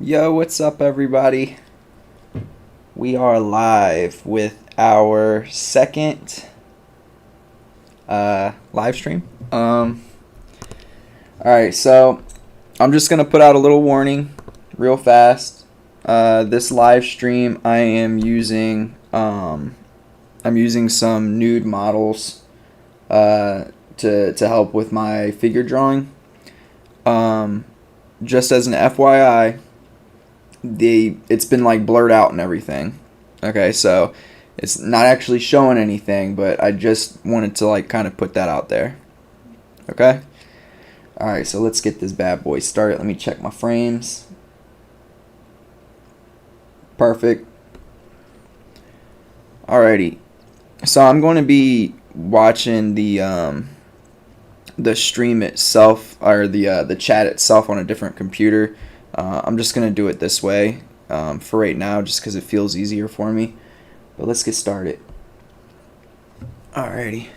Yo, what's up, everybody? We are live with our second live stream. Alright, so I'm just gonna put out a little warning real fast. This live stream, I am using some nude models to help with my figure drawing. Just as an FYI, it's been like blurred out and everything. Okay, so it's not actually showing anything, but I just wanted to like kind of put that out there. Okay? Alright, so let's get this bad boy started. Let me check my frames. Perfect. Alrighty. So I'm going to be watching the stream itself, or the chat itself, on a different computer. I'm just going to do it this way for right now, just because it feels easier for me. But let's get started. Alrighty.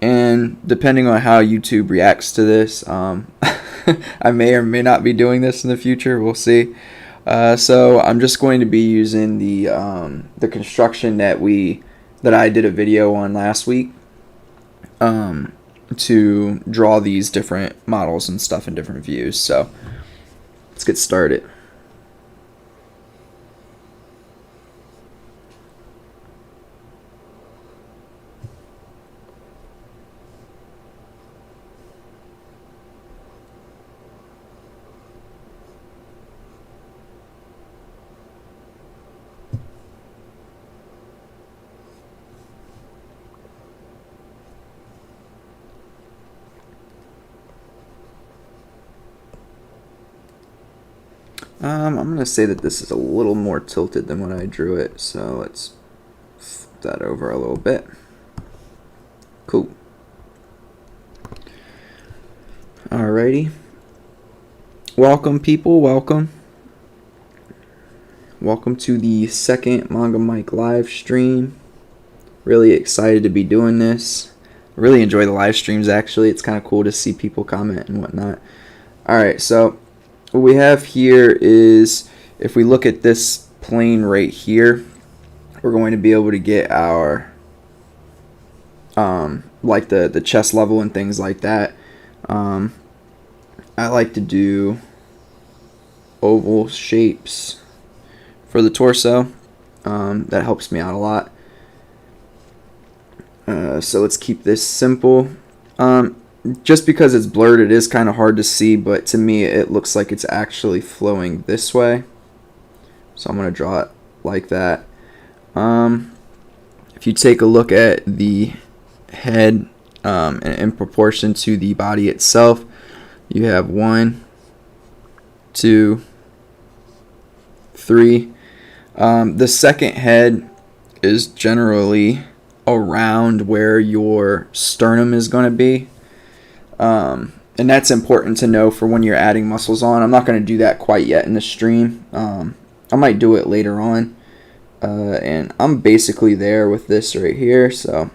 And depending on how YouTube reacts to this, I may or may not be doing this in the future. We'll see. So I'm just going to be using the construction that I did a video on last week to draw these different models and stuff in different views. So let's get started. I'm going to say that this is a little more tilted than when I drew it, so let's flip that over a little bit. Cool. Alrighty. Welcome, people. Welcome. Welcome to the second Manga Mike live stream. Really excited to be doing this. I really enjoy the live streams, actually. It's kind of cool to see people comment and whatnot. Alright, so what we have here is, if we look at this plane right here, we're going to be able to get our like the chest level and things like that. I like to do oval shapes for the torso. That helps me out a lot. So let's keep this simple. Just because it's blurred, it is kind of hard to see, but to me it looks like it's actually flowing this way. So I'm going to draw it like that. If you take a look at the head in proportion to the body itself, you have 1, 2, 3. The second head is generally around where your sternum is going to be. And that's important to know for when you're adding muscles on. I'm not going to do that quite yet in the stream. I might do it later on. And I'm basically there with this right here, so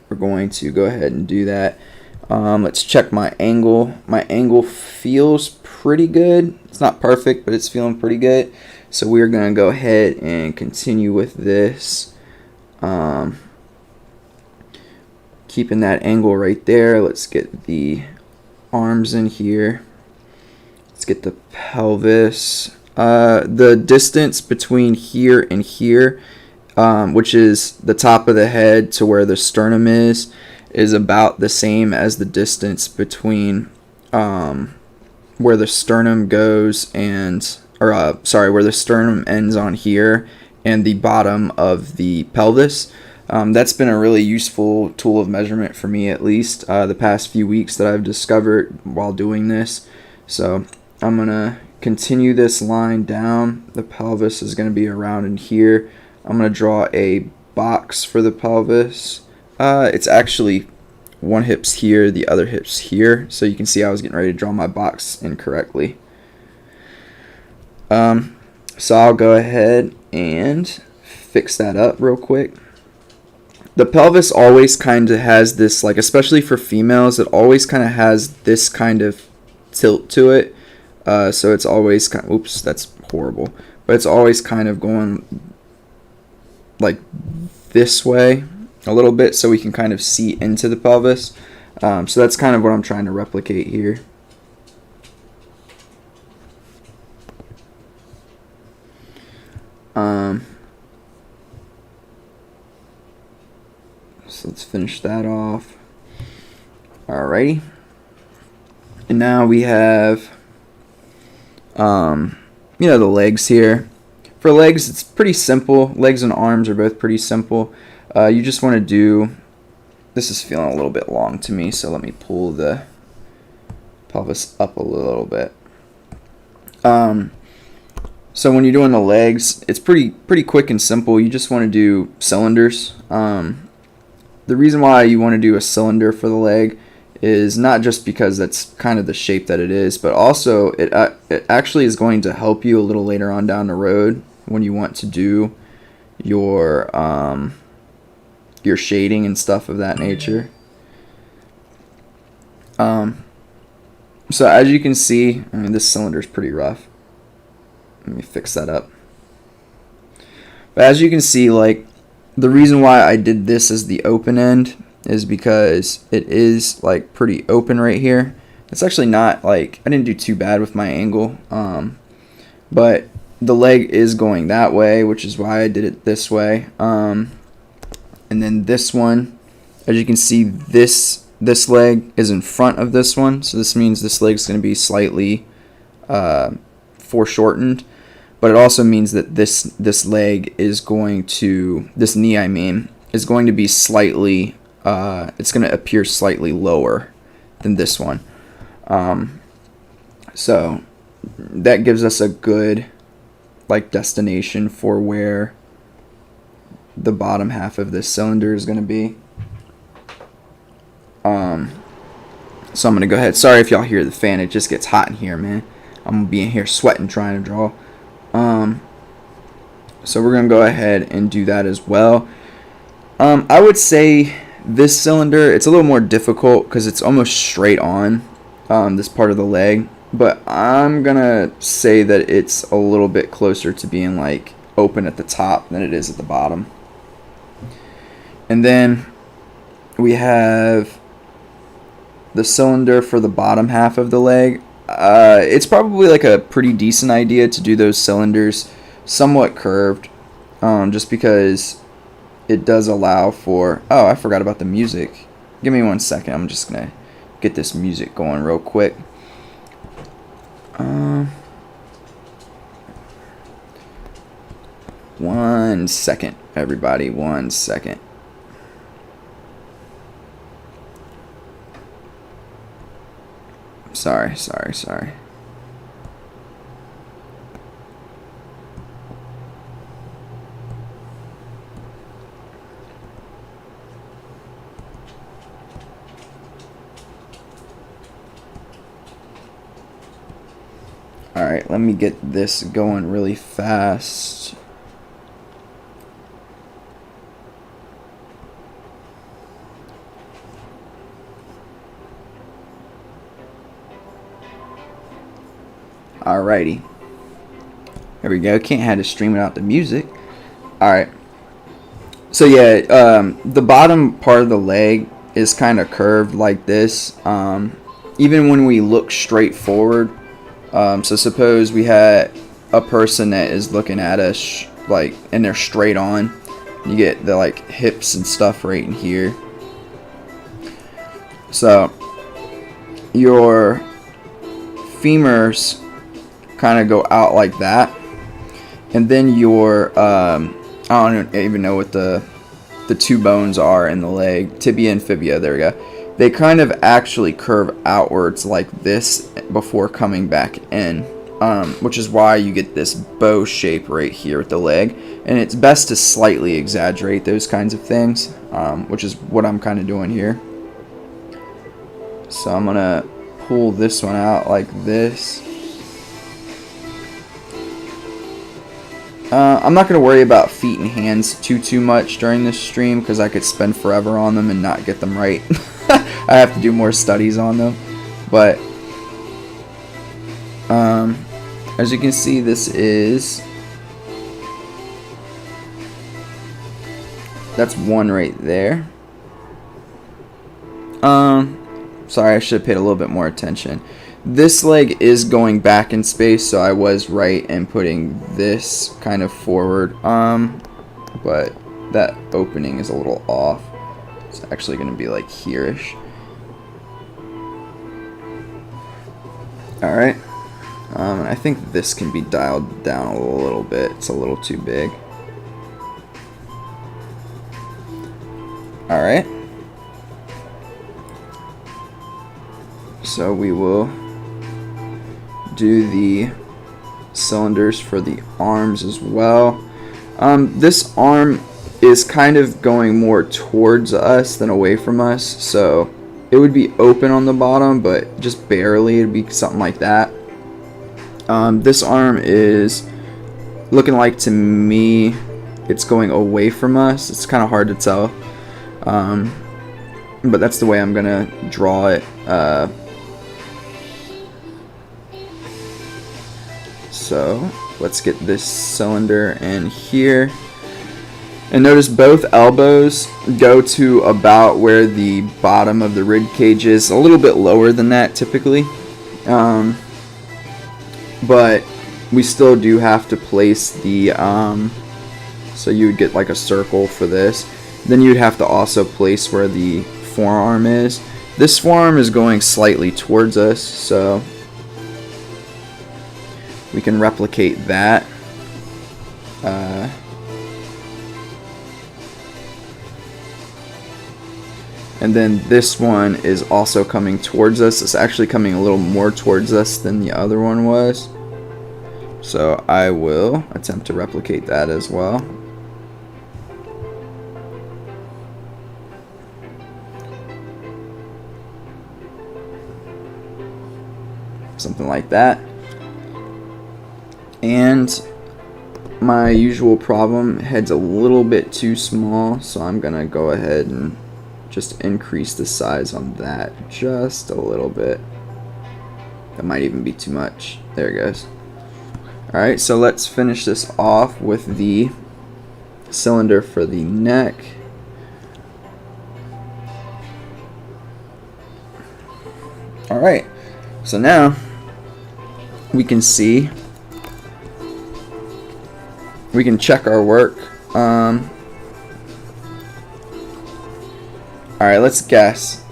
we're going to go ahead and do that. Let's check my angle. My angle feels pretty good. It's not perfect, but it's feeling pretty good. So we're going to go ahead and continue with this. Keeping that angle right there. Let's get the arms in here. Let's get the pelvis. The distance between here and here, which is the top of the head to where the sternum is about the same as the distance between where the sternum goes and, where the sternum ends on here and the bottom of the pelvis. That's been a really useful tool of measurement for me, at least the past few weeks that I've discovered while doing this. So I'm going to continue this line down. The pelvis is going to be around in here. I'm going to draw a box for the pelvis. It's actually one hip's here, the other hip's here. So you can see I was getting ready to draw my box incorrectly. So I'll go ahead and fix that up real quick. The pelvis always kind of has this, like, especially for females, it always kind of has this kind of tilt to it. So it's always kind of, oops, that's horrible, but it's always kind of going like this way a little bit so we can kind of see into the pelvis. So that's kind of what I'm trying to replicate here. So let's finish that off. Alrighty. And now we have, the legs here. For legs, it's pretty simple. Legs and arms are both pretty simple. You just want to do, this is feeling a little bit long to me, so let me pull the pelvis up a little bit. So when you're doing the legs, it's pretty quick and simple. You just want to do cylinders. The reason why you want to do a cylinder for the leg is not just because that's kind of the shape that it is, but also it actually is going to help you a little later on down the road when you want to do your shading and stuff of that nature. So as you can see, I mean, this cylinder is pretty rough. Let me fix that up. But as you can see, like, the reason why I did this as the open end is because it is like pretty open right here. It's actually not like, I didn't do too bad with my angle, but the leg is going that way, which is why I did it this way. And then this one, as you can see, this leg is in front of this one, so this means this leg is going to be slightly foreshortened. But it also means that this leg is going to, this knee I mean, is going to be slightly, it's going to appear slightly lower than this one. So that gives us a good like destination for where the bottom half of this cylinder is going to be. So I'm going to go ahead. Sorry if y'all hear the fan. It just gets hot in here, man. I'm going to be in here sweating trying to draw. So we're going to go ahead and do that as well. I would say this cylinder, it's a little more difficult because it's almost straight on this part of the leg. But I'm going to say that it's a little bit closer to being like open at the top than it is at the bottom. And then we have the cylinder for the bottom half of the leg. It's probably like a pretty decent idea to do those cylinders somewhat curved, just because it does allow for, oh, I forgot about the music. Give me 1 second. I'm just going to get this music going real quick. 1 second, everybody. 1 second. Sorry. Alright, let me get this going really fast. Alrighty. There we go. Can't have to stream it out the music. Alright. So yeah, the bottom part of the leg is kind of curved like this. Even when we look straight forward. So suppose we had a person that is looking at us like, and they're straight on. You get the like hips and stuff right in here. So your femurs kind of go out like that, and then your I don't even know what the two bones are in the leg, tibia and fibia, there we go. They kind of actually curve outwards like this before coming back in, which is why you get this bow shape right here with the leg. And it's best to slightly exaggerate those kinds of things, which is what I'm kind of doing here. So I'm gonna pull this one out like this. I'm not going to worry about feet and hands too much during this stream, because I could spend forever on them and not get them right. I have to do more studies on them. But As you can see, that's one right there. Sorry, I should have paid a little bit more attention. This leg is going back in space, so I was right in putting this kind of forward. But that opening is a little off. It's actually going to be like here-ish. Alright. I think this can be dialed down a little bit. It's a little too big. Alright. So we will do the cylinders for the arms as well. This arm is kind of going more towards us than away from us, so it would be open on the bottom, but just barely. It'd be something like that. This arm is looking like, to me, it's going away from us. It's kind of hard to tell, but that's the way I'm gonna draw it. So let's get this cylinder in here. And notice both elbows go to about where the bottom of the rib cage is, a little bit lower than that typically. But we still do have to place the, so you would get like a circle for this. Then you'd have to also place where the forearm is. This forearm is going slightly towards us, so we can replicate that. And then this one is also coming towards us. It's actually coming a little more towards us than the other one was. So I will attempt to replicate that as well. Something like that. And my usual problem, head's a little bit too small, so I'm gonna go ahead and just increase the size on that just a little bit. That might even be too much. There it goes. Alright, so let's finish this off with the cylinder for the neck. Alright, so now we can see, we can check our work. Alright, let's guess.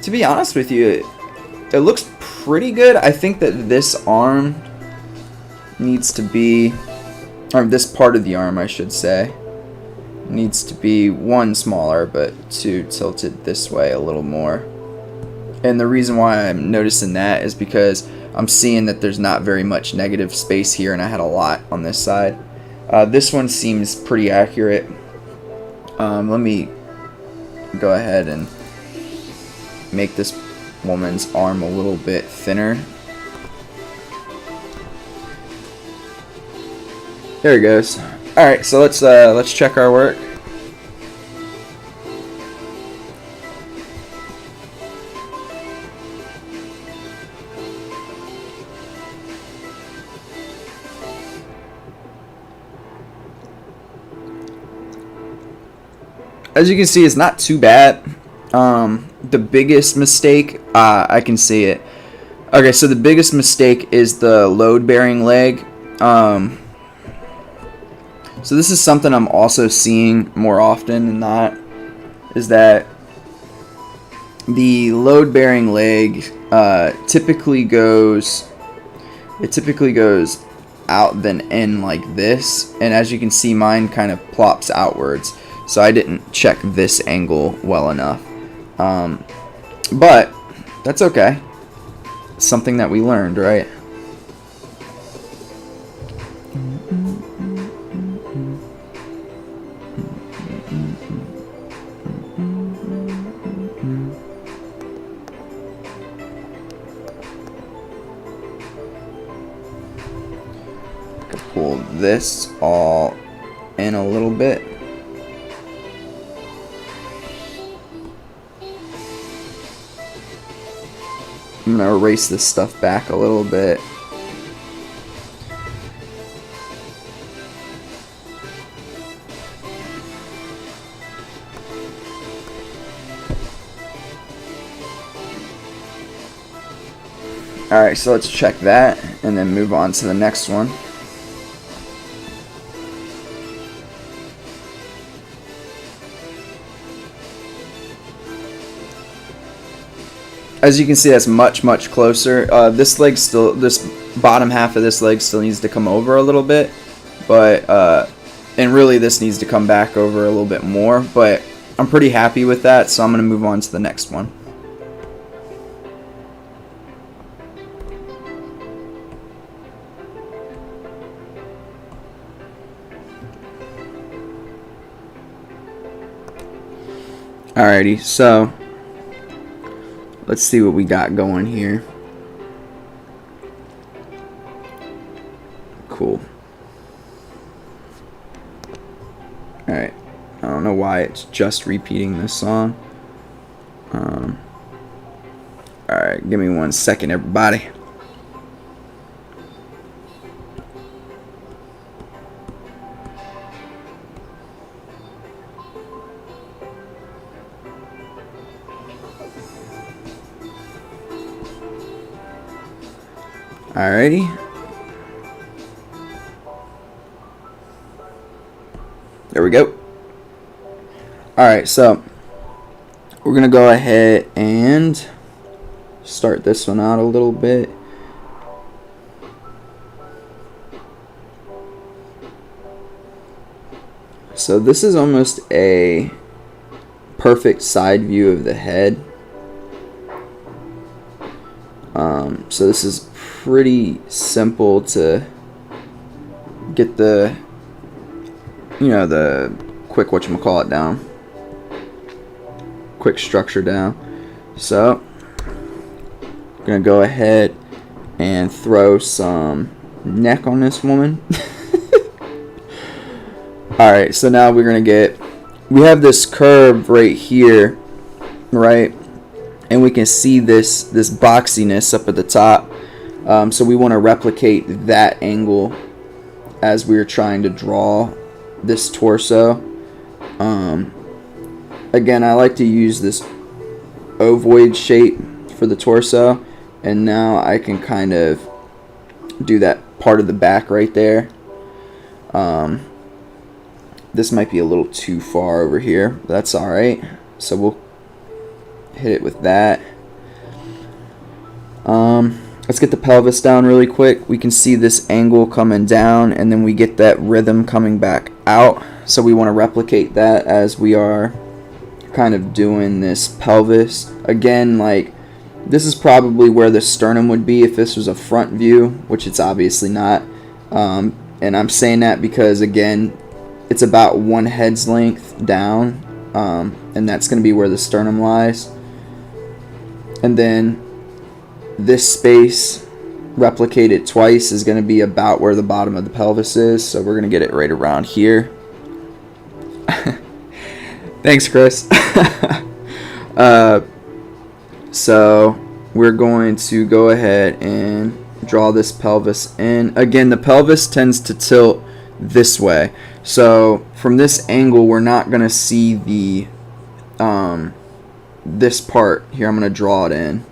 To be honest with you, it looks pretty good. I think that this arm needs to be, or this part of the arm, I should say, needs to be one smaller, but two tilted this way a little more. And the reason why I'm noticing that is because I'm seeing that there's not very much negative space here, and I had a lot on this side. This one seems pretty accurate. Let me go ahead and make this woman's arm a little bit thinner. There it goes. Alright, so let's check our work. As you can see, it's not too bad. The biggest mistake, I can see it. Okay, so the biggest mistake is the load-bearing leg. So this is something I'm also seeing more often than not, is that the load-bearing leg typically goes out then in like this, and as you can see, mine kind of plops outwards. So I didn't check this angle well enough. But that's okay. It's something that we learned, right? Pull this all in a little bit. I'm gonna erase this stuff back a little bit. Alright, so let's check that and then move on to the next one. As you can see, that's much closer. This bottom half of this leg still needs to come over a little bit, but and really this needs to come back over a little bit more, but I'm pretty happy with that, so I'm going to move on to the next one. Alrighty, so let's see what we got going here. Cool. Alright, I don't know why it's just repeating this song. Alright, give me 1 second, everybody. Alrighty. There we go. Alright, so we're going to go ahead and start this one out a little bit. So this is almost a perfect side view of the head. So this is pretty simple to get the, the quick whatchamacallit down. Quick structure down. So I'm going to go ahead and throw some neck on this woman. Alright, so now we're going to we have this curve right here, right? And we can see this boxiness up at the top. So we want to replicate that angle as we're trying to draw this torso. Again, I like to use this ovoid shape for the torso, and now I can kind of do that part of the back right there. This might be a little too far over here, but that's alright. So we'll hit it with that. Let's get the pelvis down really quick. We can see this angle coming down, and then we get that rhythm coming back out. So we want to replicate that as we are kind of doing this pelvis. Again, like, this is probably where the sternum would be if this was a front view, which it's obviously not. And I'm saying that because, again, it's about one head's length down, and that's going to be where the sternum lies. And then this space replicated twice is going to be about where the bottom of the pelvis is, so we're going to get it right around here. Thanks, Chris. So we're going to go ahead and draw this pelvis in. Again, the pelvis tends to tilt this way, so from this angle we're not going to see the this part here. I'm going to draw it in.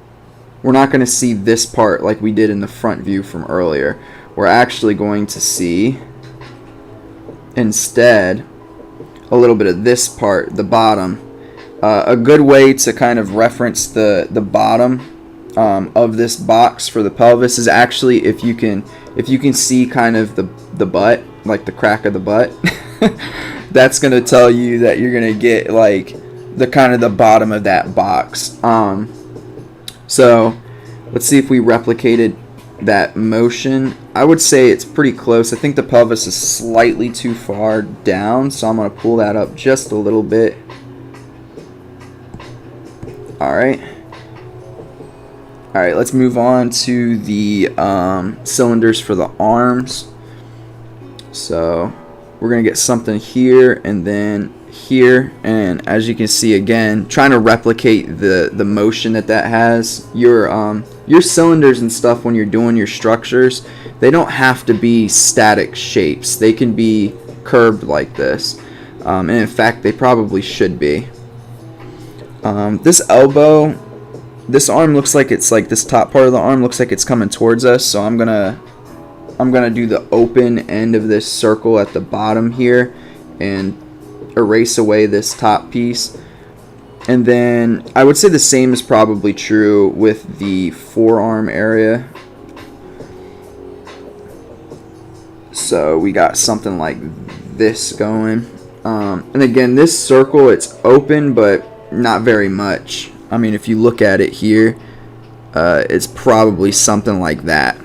We're not going to see this part like we did in the front view from earlier. We're actually going to see instead a little bit of this part, the bottom. A good way to kind of reference the bottom of this box for the pelvis is actually if you can see kind of the butt, like the crack of the butt. That's going to tell you that you're going to get like the kind of the bottom of that box. So let's see if we replicated that motion. I would say it's pretty close. I think the pelvis is slightly too far down, so I'm going to pull that up just a little bit. Alright, let's move on to the cylinders for the arms. So we're going to get something here and then here, and as you can see, again, trying to replicate the motion that has. Your cylinders and stuff, when you're doing your structures, they don't have to be static shapes. They can be curved like this, and in fact they probably should be. This elbow, this arm looks like it's like, this top part of the arm looks like it's coming towards us, so I'm gonna do the open end of this circle at the bottom here and erase away this top piece. And then I would say the same is probably true with the forearm area. So we got something like this going. And again, this circle, it's open, but not very much. I mean, if you look at it here, it's probably something like that.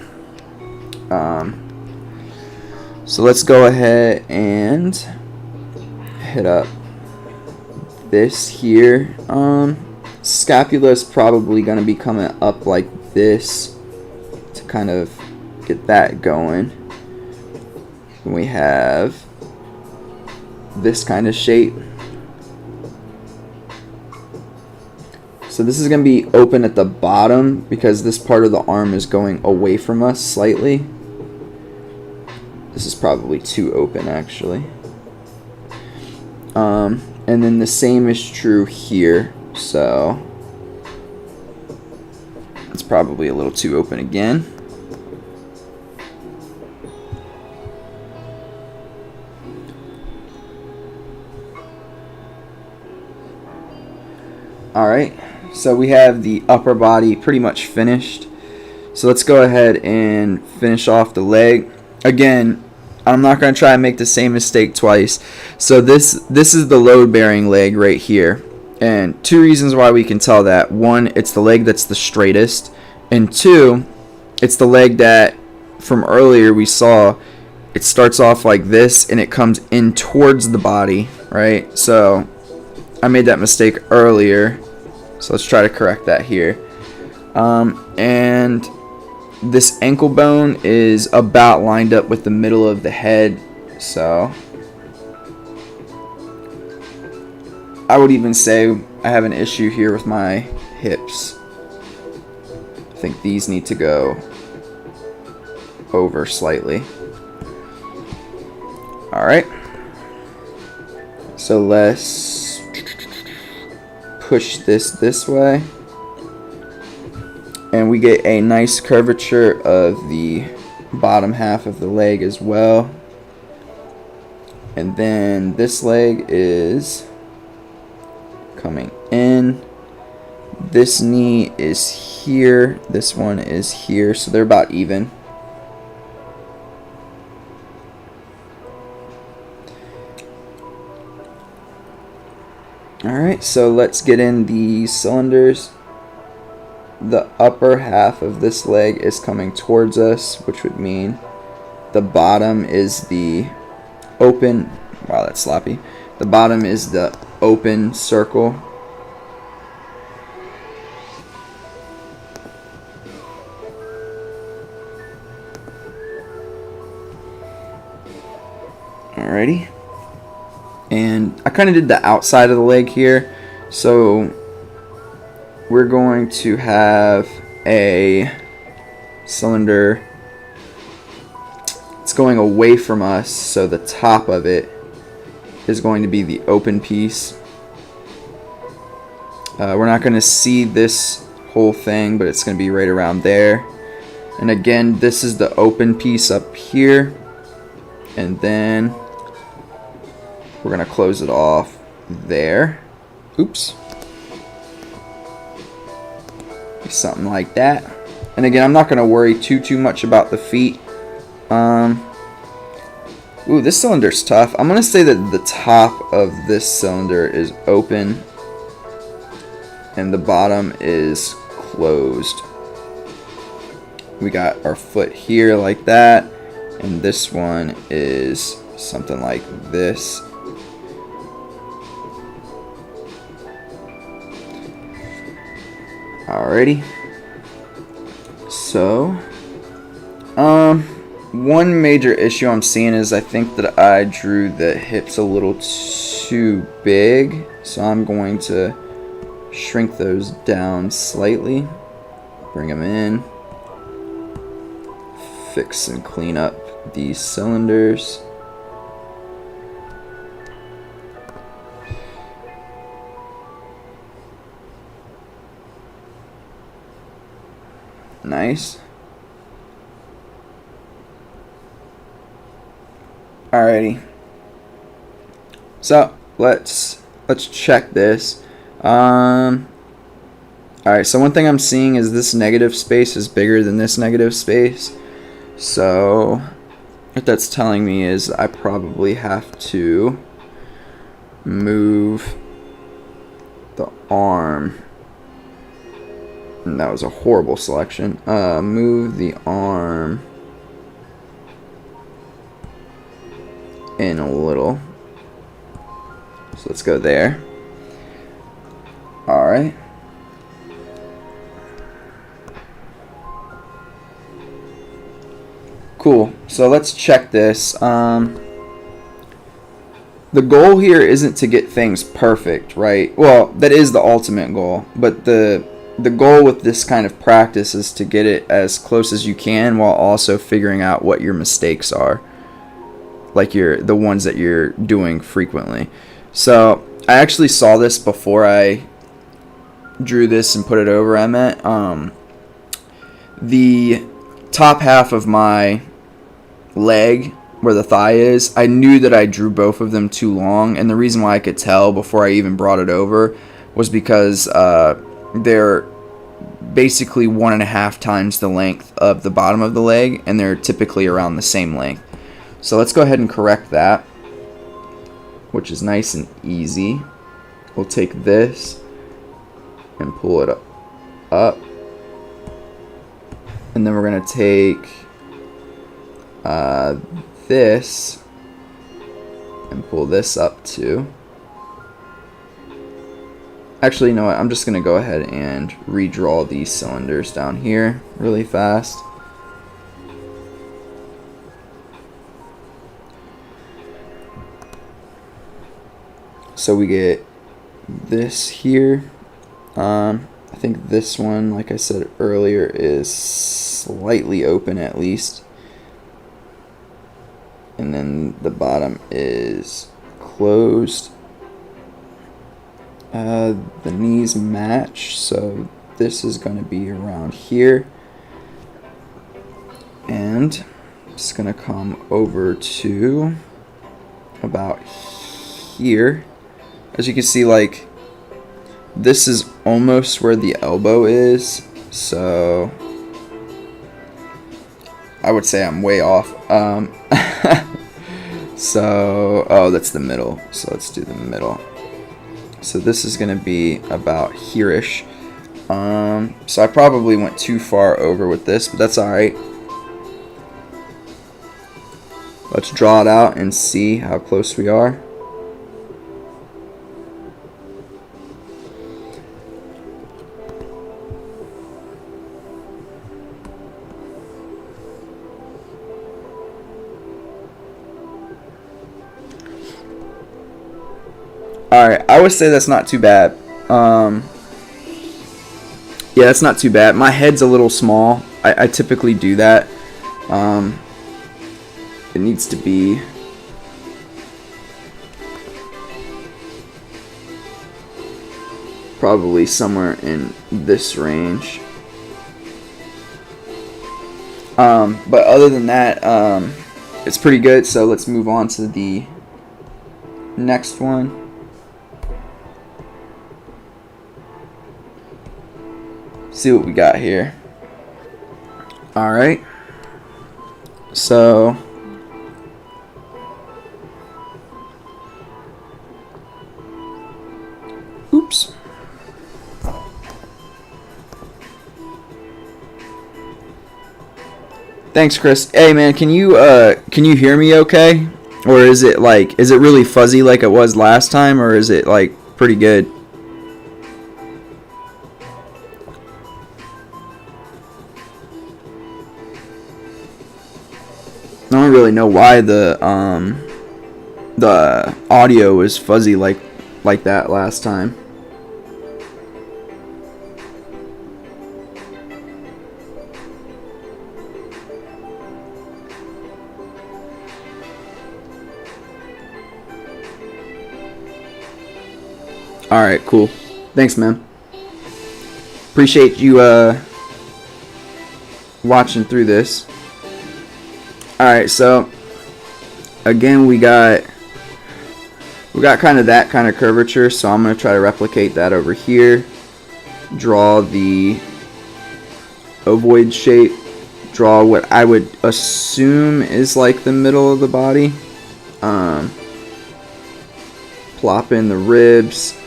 So let's go ahead and hit up this here. Scapula is probably going to be coming up like this to kind of get that going. And we have this kind of shape. So this is going to be open at the bottom because this part of the arm is going away from us slightly. This is probably too open, actually. And then the same is true here, so it's probably a little too open again. Alright, so we have the upper body pretty much finished. So let's go ahead and finish off the leg. Again, I'm not going to try and make the same mistake twice. So this is the load-bearing leg right here. And two reasons why we can tell that. One, it's the leg that's the straightest. And two, it's the leg that from earlier we saw, it starts off like this and it comes in towards the body, right? So I made that mistake earlier. So let's try to correct that here. And this ankle bone is about lined up with the middle of the head, so I would even say I have an issue here with my hips. I think these need to go over slightly. Alright, so let's push this way. And we get a nice curvature of the bottom half of the leg as well. And then this leg is coming in. This knee is here. This one is here. So they're about even. Alright, so let's get in the cylinders. The upper half of this leg is coming towards us, which would mean the bottom is the open. Wow, that's sloppy. The bottom is the open circle. Alrighty. And I kind of did the outside of the leg here, so we're going to have a cylinder. It's going away from us, so the top of it is going to be the open piece. We're not going to see this whole thing, but it's going to be right around there. And again, this is the open piece up here, and then we're going to close it off there. Oops. Something like that. And again, I'm not going to worry too much about the feet. Ooh, this cylinder's tough. I'm going to say that the top of this cylinder is open and the bottom is closed. We got our foot here like that, and this one is something like this. Alrighty. So, one major issue I'm seeing is I think that I drew the hips a little too big, so I'm going to shrink those down slightly, bring them in, fix and clean up these cylinders. Nice. Alrighty. So let's check this. Alright, so one thing I'm seeing is this negative space is bigger than this negative space. So what that's telling me is I probably have to move the arm. And that was a horrible selection. Move the arm in a little. So let's go there. Alright. Cool. So let's check this. The goal here isn't to get things perfect, right? Well, that is the ultimate goal, but the goal with this kind of practice is to get it as close as you can while also figuring out what your mistakes are, like the ones that you're doing frequently. So I actually saw this before I drew this and put it over. I meant the top half of my leg where the thigh is, I knew that I drew both of them too long, and the reason why I could tell before I even brought it over was because they're basically 1.5 times the length of the bottom of the leg, and they're typically around the same length. So let's go ahead and correct that, which is nice and easy. We'll take this and pull it up, and then we're going to take this and pull this up too. Actually, you know what? I'm just going to go ahead and redraw these cylinders down here really fast. So we get this here. I think this one, like I said earlier, is slightly open at least. And then the bottom is closed. The knees match, so this is going to be around here. And it's going to come over to about here. As you can see, like, this is almost where the elbow is, so I would say I'm way off. So, oh, that's the middle. So let's do the middle. So this is going to be about here-ish. So I probably went too far over with this, but that's alright. Let's draw it out and see how close we are. Alright, I would say that's not too bad. Yeah, that's not too bad. My head's a little small. I typically do that. It needs to be probably somewhere in this range. But other than that, it's pretty good. So let's move on to the next one. See what we got here. Alright. So oops. Thanks, Chris. Hey man, can you hear me okay? Or is it really fuzzy like it was last time, or is it like pretty good? don't really know why the audio was fuzzy like that last time. Alright, cool. Thanks, man. Appreciate you watching through this. Alright, so again we got kind of that kind of curvature, so I'm going to try to replicate that over here. Draw the ovoid shape. Draw what I would assume is like the middle of the body. Plop in the ribs.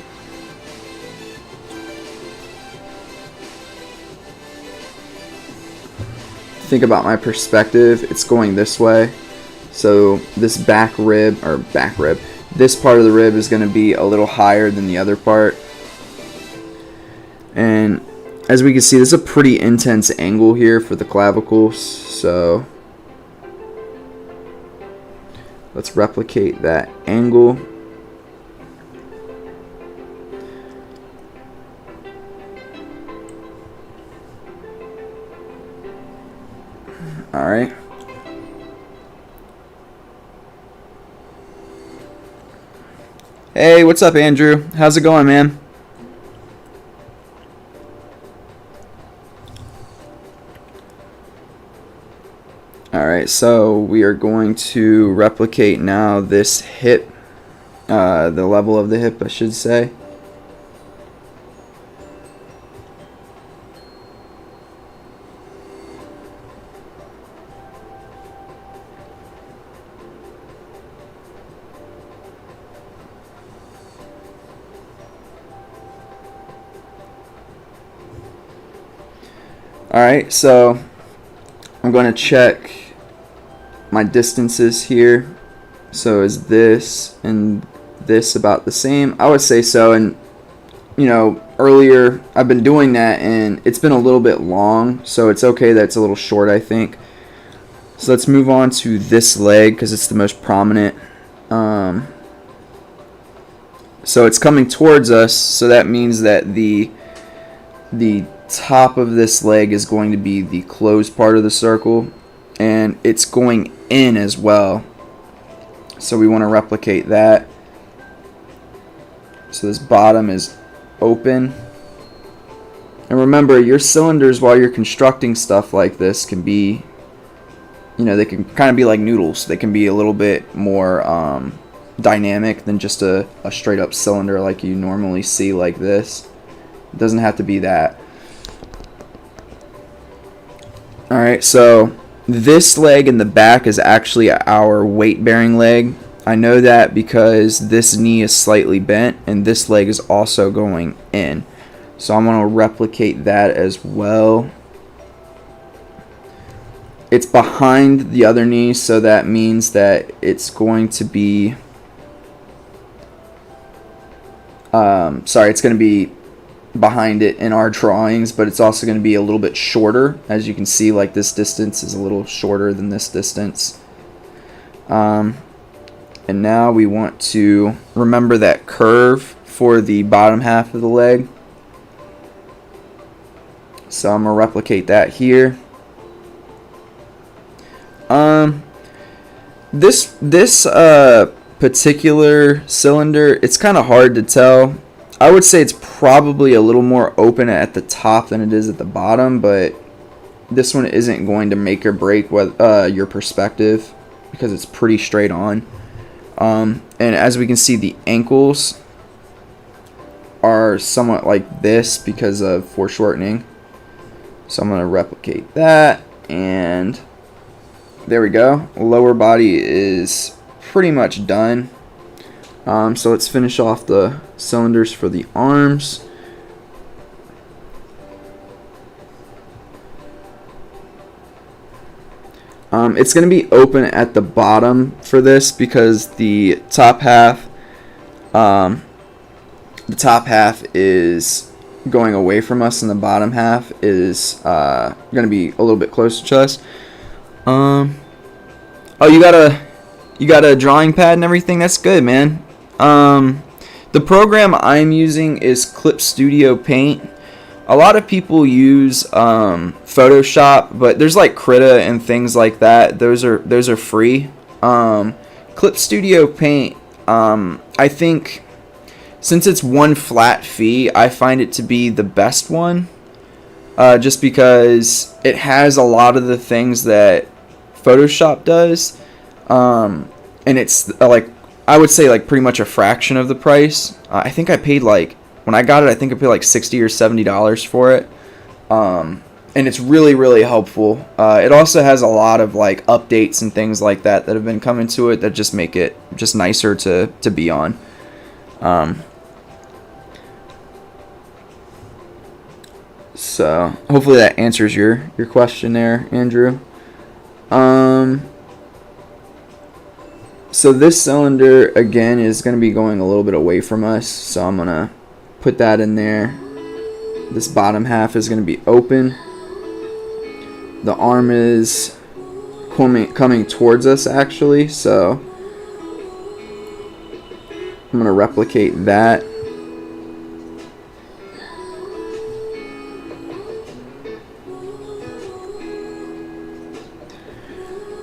Think about my perspective, it's going this way, so this back rib, this part of the rib is going to be a little higher than the other part. And as we can see, this is a pretty intense angle here for the clavicles, so let's replicate that angle. Alright. Hey, what's up, Andrew? How's it going, man? Alright, so we are going to replicate now this hip, the level of the hip, I should say. Alright, so I'm going to check my distances here. So is this and this about the same? I would say so. And you know, earlier I've been doing that and it's been a little bit long, so it's okay that it's a little short, I think. So let's move on to this leg because it's the most prominent. So it's coming towards us, so that means that the top of this leg is going to be the closed part of the circle, and it's going in as well, so we want to replicate that. So this bottom is open, and remember, your cylinders while you're constructing stuff like this can be, you know, they can kind of be like noodles. They can be a little bit more dynamic than just a straight up cylinder like you normally see like this. It doesn't have to be that. Alright, so this leg in the back is actually our weight-bearing leg. I know that because this knee is slightly bent and this leg is also going in. So I'm going to replicate that as well. It's behind the other knee, so that means that it's going to be... it's going to be behind it in our drawings, but it's also going to be a little bit shorter. As you can see, like this distance is a little shorter than this distance. And now we want to remember that curve for the bottom half of the leg. So I'm going to replicate that here. This particular cylinder, it's kind of hard to tell. I would say it's probably a little more open at the top than it is at the bottom, but this one isn't going to make or break your perspective because it's pretty straight on. And as we can see, the ankles are somewhat like this because of foreshortening. So I'm going to replicate that, and there we go. Lower body is pretty much done. So let's finish off the cylinders for the arms. It's going to be open at the bottom for this because the top half is going away from us, and the bottom half is going to be a little bit closer to us. Oh, you got a drawing pad and everything. That's good, man. The program I'm using is Clip Studio Paint. A lot of people use Photoshop, but there's like Krita and things like that. Those are free. Clip Studio Paint, I think, since it's one flat fee, I find it to be the best one. Just because it has a lot of the things that Photoshop does, and it's like, I would say like pretty much a fraction of the price. I think I paid like, when I got it, I think I paid like $60 or $70 for it, and it's really, really helpful. It also has a lot of like updates and things like that have been coming to it that just make it just nicer to be on. So hopefully that answers your question there, Andrew. So this cylinder again is going to be going a little bit away from us, so I'm going to put that in there. This bottom half is going to be open. The arm is coming towards us actually, so I'm going to replicate that.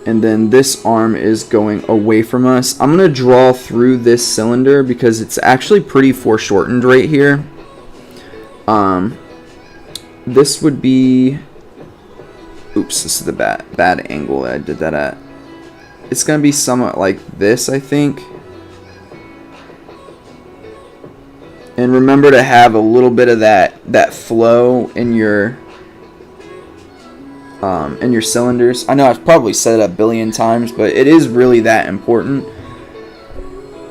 And then this arm is going away from us. I'm going to draw through this cylinder because it's actually pretty foreshortened right here. This would be... Oops, this is the bad angle that I did that at. It's going to be somewhat like this, I think. And remember to have a little bit of that flow in your cylinders. I know I've probably said it a billion times, but it is really that important.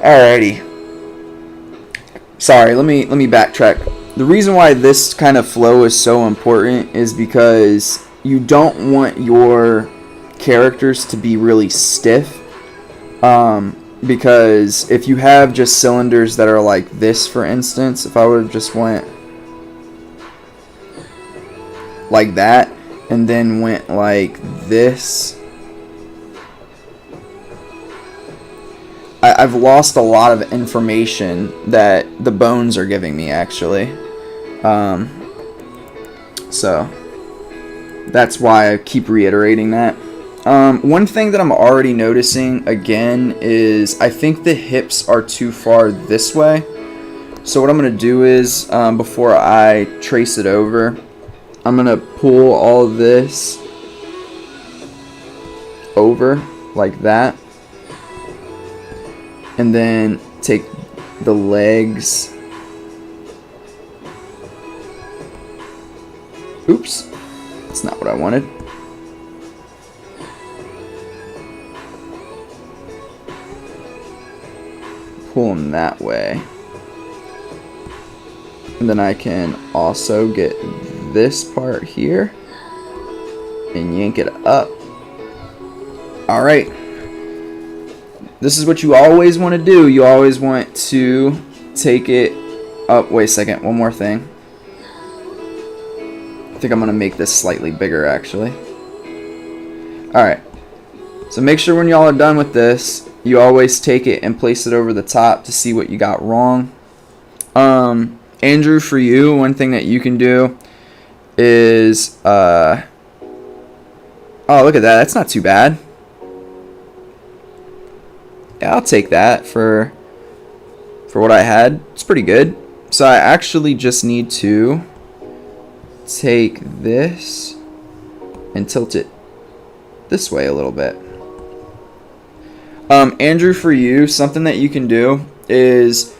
Alrighty. Sorry, let me backtrack. The reason why this kind of flow is so important is because you don't want your characters to be really stiff. Because if you have just cylinders that are like this, for instance, if I would have just went like that and then went like this, I've lost a lot of information that the bones are giving me, actually. So that's why I keep reiterating that. One thing that I'm already noticing again is I think the hips are too far this way. So what I'm going to do is, before I trace it over, I'm going to pull all of this over like that. And then take the legs. Oops, that's not what I wanted. Pull them that way. And then I can also get this part here and yank it up. Alright. This is what you always want to do. You always want to take it up. Wait a second, one more thing. I think I'm going to make this slightly bigger, actually. Alright. So make sure when y'all are done with this, you always take it and place it over the top to see what you got wrong. Andrew, for you, one thing that you can do is, oh, look at that. That's not too bad. Yeah, I'll take that for what I had. It's pretty good. So I actually just need to take this and tilt it this way a little bit. Andrew, for you, something that you can do is,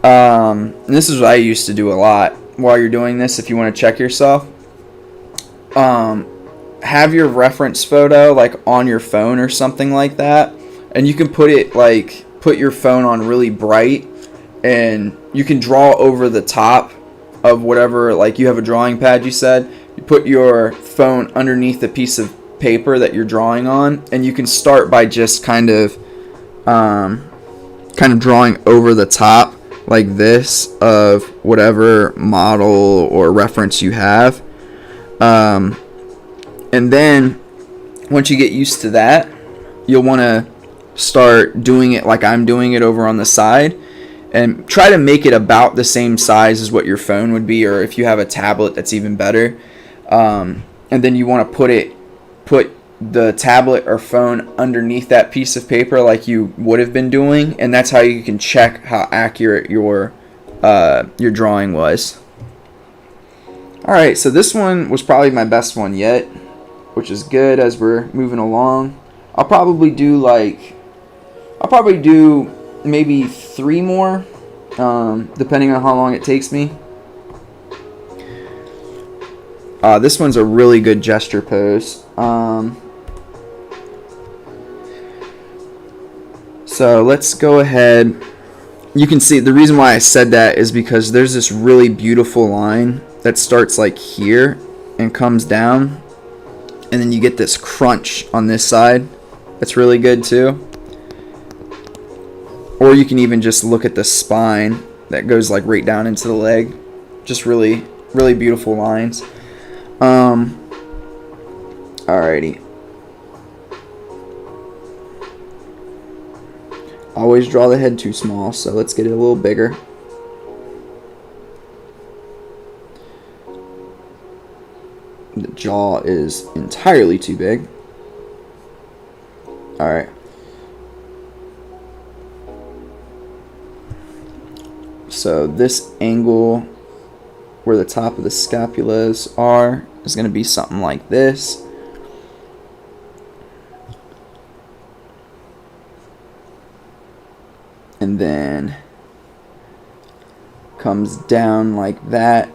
and this is what I used to do a lot while you're doing this, if you want to check yourself, have your reference photo like on your phone or something like that, and you can put your phone on really bright, and you can draw over the top of whatever, like you have a drawing pad, you said, you put your phone underneath the piece of paper that you're drawing on, and you can start by just kind of drawing over the top like this of whatever model or reference you have, and then once you get used to that, you'll want to start doing it like I'm doing it over on the side, and try to make it about the same size as what your phone would be, or if you have a tablet, that's even better. And then you want to put the tablet or phone underneath that piece of paper like you would have been doing, and that's how you can check how accurate your drawing was. Alright, so this one was probably my best one yet, which is good as we're moving along. I'll probably do maybe 3 more, depending on how long it takes me. This one's a really good gesture pose. So let's go ahead. You can see the reason why I said that is because there's this really beautiful line that starts like here and comes down, and then you get this crunch on this side. That's really good too. Or you can even just look at the spine that goes like right down into the leg. Just really, really beautiful lines. Alrighty. Always draw the head too small, so let's get it a little bigger. The jaw is entirely too big. Alright. So this angle where the top of the scapulas are is going to be something like this. And then comes down like that.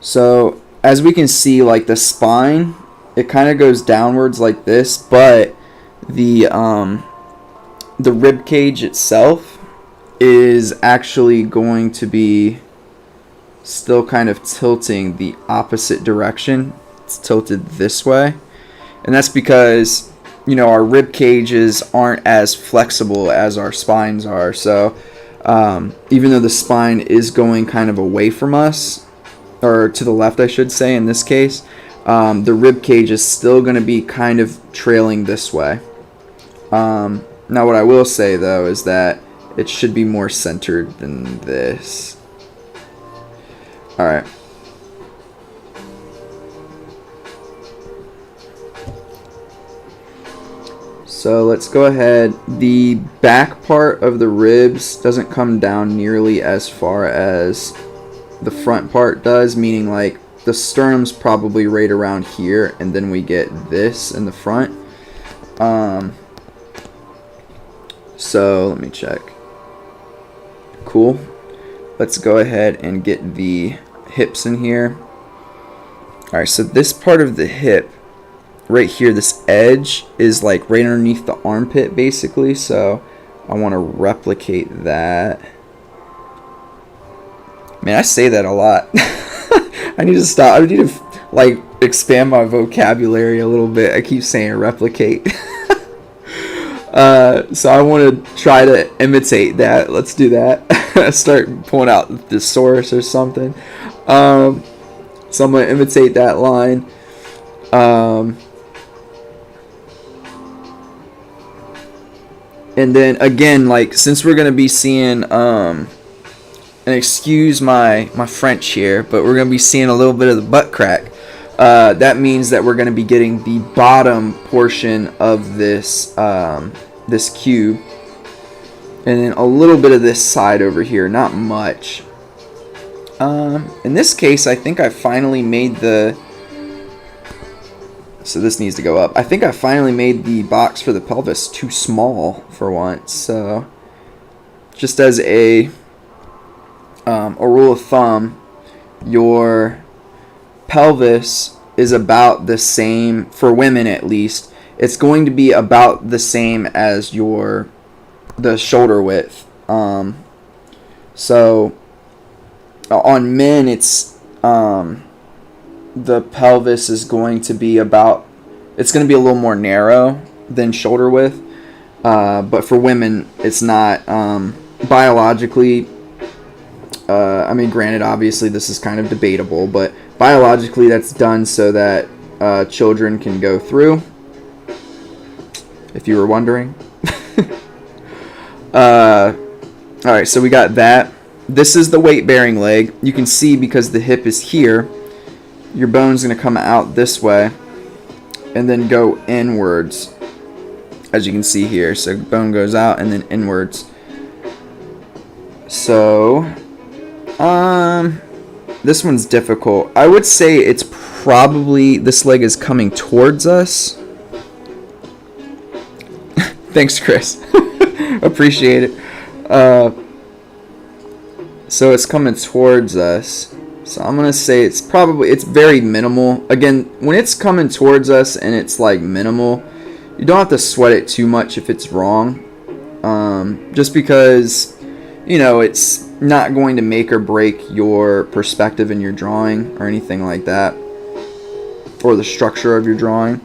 So as we can see, like the spine, it kind of goes downwards like this, but the rib cage itself is actually going to be still kind of tilting the opposite direction. It's tilted this way, and that's because, you know, our rib cages aren't as flexible as our spines are. So even though the spine is going kind of away from us, or to the left I should say in this case, the rib cage is still going to be kind of trailing this way. Now what I will say though is that it should be more centered than this. Alright. So let's go ahead. The back part of the ribs doesn't come down nearly as far as the front part does, meaning like the sternum's probably right around here, and then we get this in the front. So let me check. Cool. Let's go ahead and get the hips in here. Alright, so this part of the hip right here, this edge is like right underneath the armpit basically, so I want to replicate that. Man, I say that a lot. I need to stop. I need to like expand my vocabulary a little bit. I keep saying replicate. So I want to try to imitate that. Let's do that. Start pulling out the thesaurus or something. So I'm going to imitate that line. And then again, like, since we're going to be seeing, and excuse my French here, but we're going to be seeing a little bit of the butt crack. That means that we're going to be getting the bottom portion of this this cube, and then a little bit of this side over here, not much. In this case, I think I finally made the, so this needs to go up. I think I finally made the box for the pelvis too small for once. So just as a rule of thumb, your pelvis is about the same, for women at least, it's going to be about the same as the shoulder width. So on men, it's the pelvis is going to be about, it's going to be a little more narrow than shoulder width, but for women it's not. Biologically, I mean, granted, obviously this is kind of debatable, but biologically that's done so that children can go through. if you were wondering. Alright, so we got that. This is the weight-bearing leg. You can see because the hip is here, your bone's going to come out this way and then go inwards, as you can see here. So bone goes out and then inwards. So, this one's difficult. I would say it's probably, this leg is coming towards us. Thanks, Chris. Appreciate it. So it's coming towards us. So I'm going to say it's very minimal. Again, when it's coming towards us and it's like minimal, you don't have to sweat it too much if it's wrong. Just because, you know, it's not going to make or break your perspective in your drawing or anything like that, or the structure of your drawing.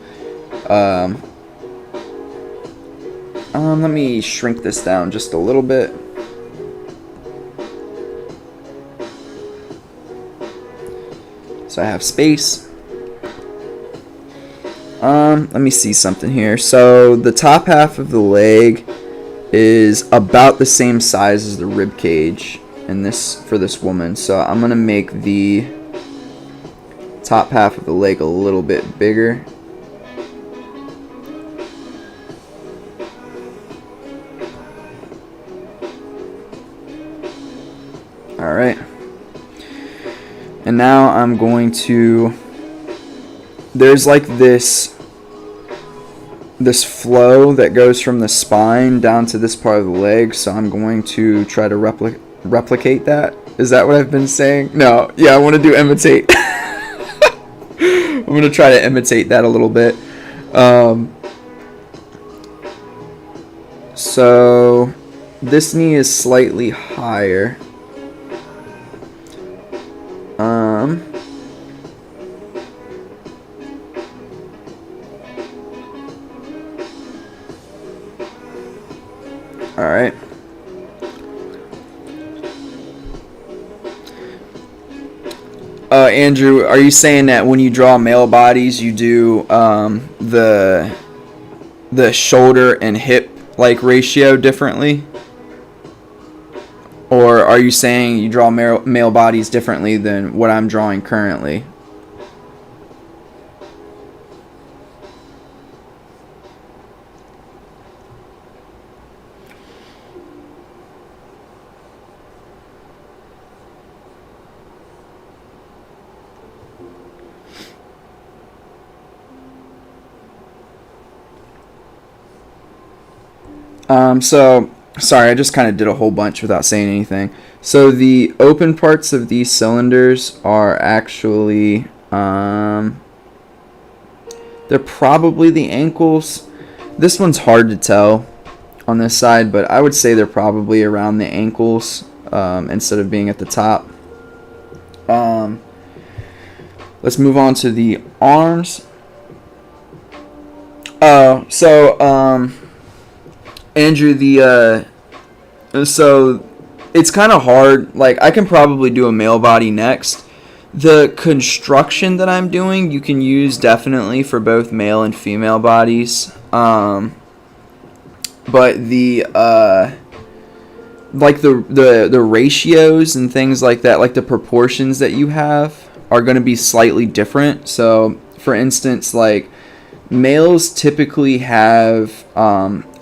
Let me shrink this down just a little bit. So I have space. Let me see something here. So the top half of the leg is about the same size as the rib cage in this for this woman. So I'm gonna make the top half of the leg a little bit bigger. All right. And now I'm going to, there's like this flow that goes from the spine down to this part of the leg, so I'm going to try to replicate that. Is that what I've been saying? No, yeah, I want to do imitate. I'm going to try to imitate that a little bit. So this knee is slightly higher. All right. Andrew, are you saying that when you draw male bodies, you do the shoulder and hip like ratio differently? Or are you saying you draw male bodies differently than what I'm drawing currently? So, sorry, I just kind of did a whole bunch without saying anything. So the open parts of these cylinders are actually, they're probably the ankles. This one's hard to tell on this side, but I would say they're probably around the ankles instead of being at the top. Let's move on to the arms. Andrew, so it's kind of hard. Like, I can probably do a male body next. The construction that I'm doing, you can use definitely for both male and female bodies. But the like the ratios and things like that, like the proportions that you have, are going to be slightly different. So, for instance, like, males typically have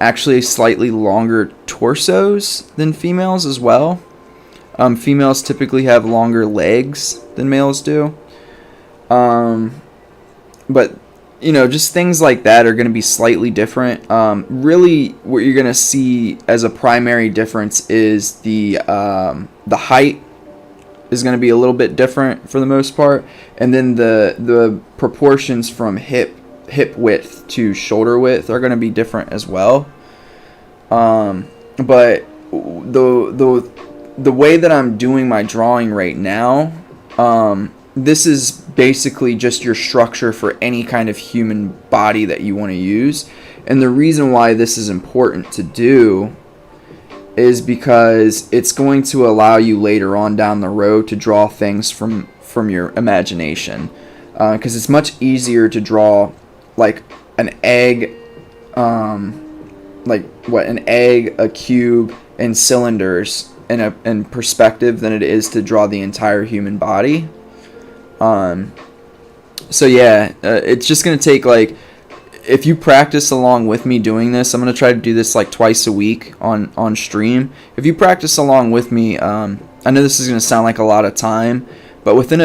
actually slightly longer torsos than females as well. Females typically have longer legs than males do. But, you know, just things like that are going to be slightly different. Really, what you're going to see as a primary difference is the height is going to be a little bit different for the most part. And then the proportions from hip width to shoulder width are going to be different as well. But the way that I'm doing my drawing right now, this is basically just your structure for any kind of human body that you want to use. And the reason why this is important to do is because it's going to allow you later on down the road to draw things from your imagination. Because it's much easier to draw like an egg like what, an egg, a cube, and cylinders in perspective than it is to draw the entire human body. So yeah, it's just gonna take, like, if you practice along with me doing this, I'm gonna try to do this like twice a week on stream. If you practice along with me, I know this is gonna sound like a lot of time, but within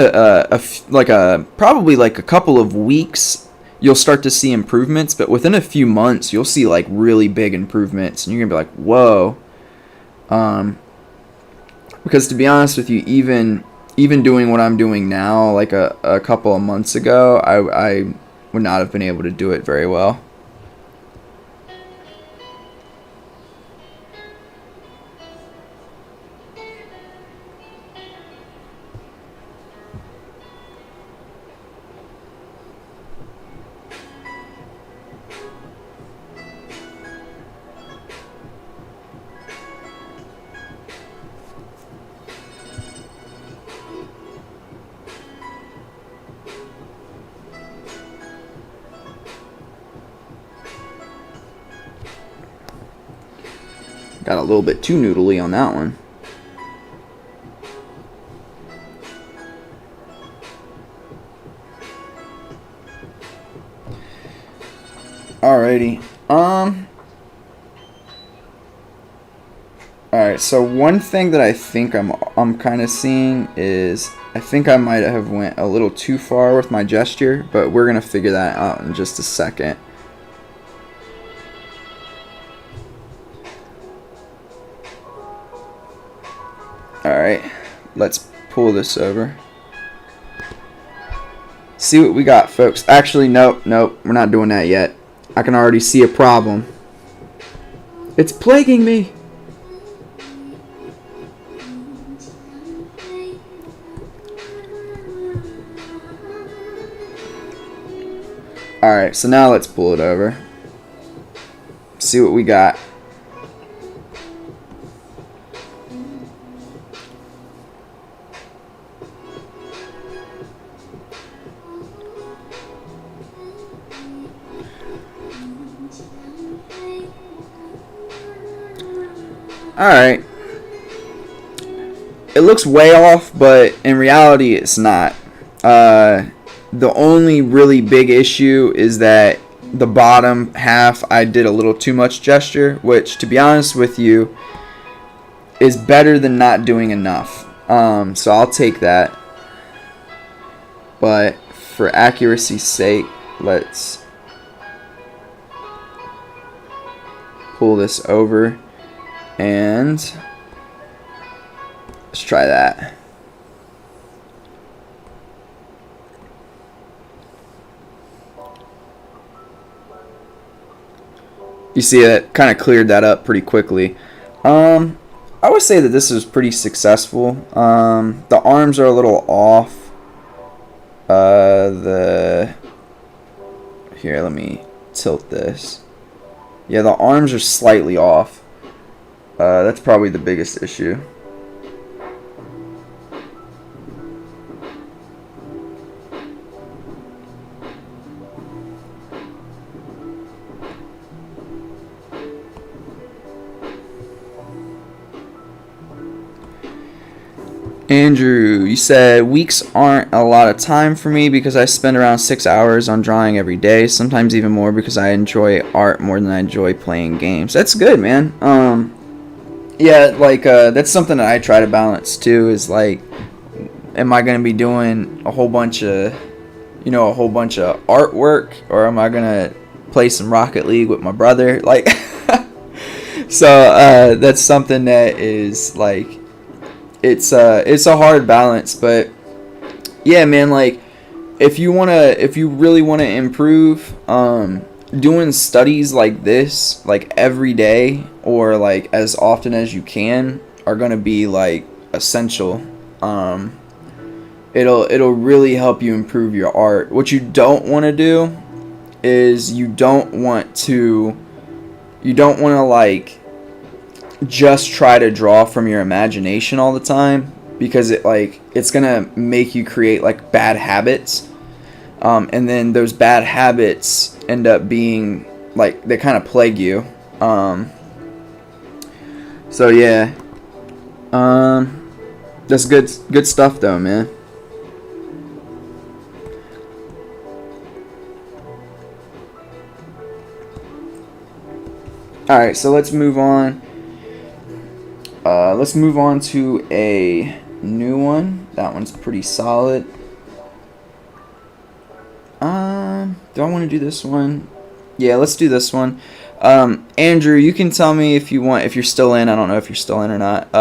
probably like a couple of weeks, you'll start to see improvements. But within a few months, you'll see like really big improvements, and you're gonna be like, whoa. Because to be honest with you, even doing what I'm doing now, like a couple of months ago, I would not have been able to do it very well. Got a little bit too noodly on that one. Alrighty. Alright, so one thing that I think I'm kind of seeing is I think I might have went a little too far with my gesture, but we're going to figure that out in just a second. Alright, let's pull this over. See what we got, folks. Actually, nope, we're not doing that yet. I can already see a problem. It's plaguing me. Alright, so now let's pull it over. See what we got. Alright. It looks way off, but in reality it's not. The only really big issue is that the bottom half I did a little too much gesture, which, to be honest with you, is better than not doing enough. So I'll take that. But for accuracy's sake, let's pull this over and let's try that. You see, it kind of cleared that up pretty quickly. I would say that this is pretty successful. The arms are a little off. Here, let me tilt this. Yeah, the arms are slightly off. That's probably the biggest issue. Andrew, you said weeks aren't a lot of time for me because I spend around 6 hours on drawing every day, sometimes even more because I enjoy art more than I enjoy playing games. That's good, man. Yeah, like, that's something that I try to balance too, is like, am I going to be doing a whole bunch of artwork, or am I going to play some Rocket League with my brother? Like, so, that's something that is like, it's a hard balance, but yeah, man, like, if you really want to improve, doing studies like this, like every day or like as often as you can, are going to be like essential. It'll really help you improve your art. What you don't want to do is you don't want to like just try to draw from your imagination all the time, because it's gonna make you create like bad habits, and then those bad habits end up being like, they kind of plague you, So yeah, that's good stuff though, man. All right, so let's move on. Let's move on to a new one. That one's pretty solid. Do I want to do this one? Yeah, let's do this one. Andrew, you can tell me if you want, if you're still in. I don't know if you're still in or not.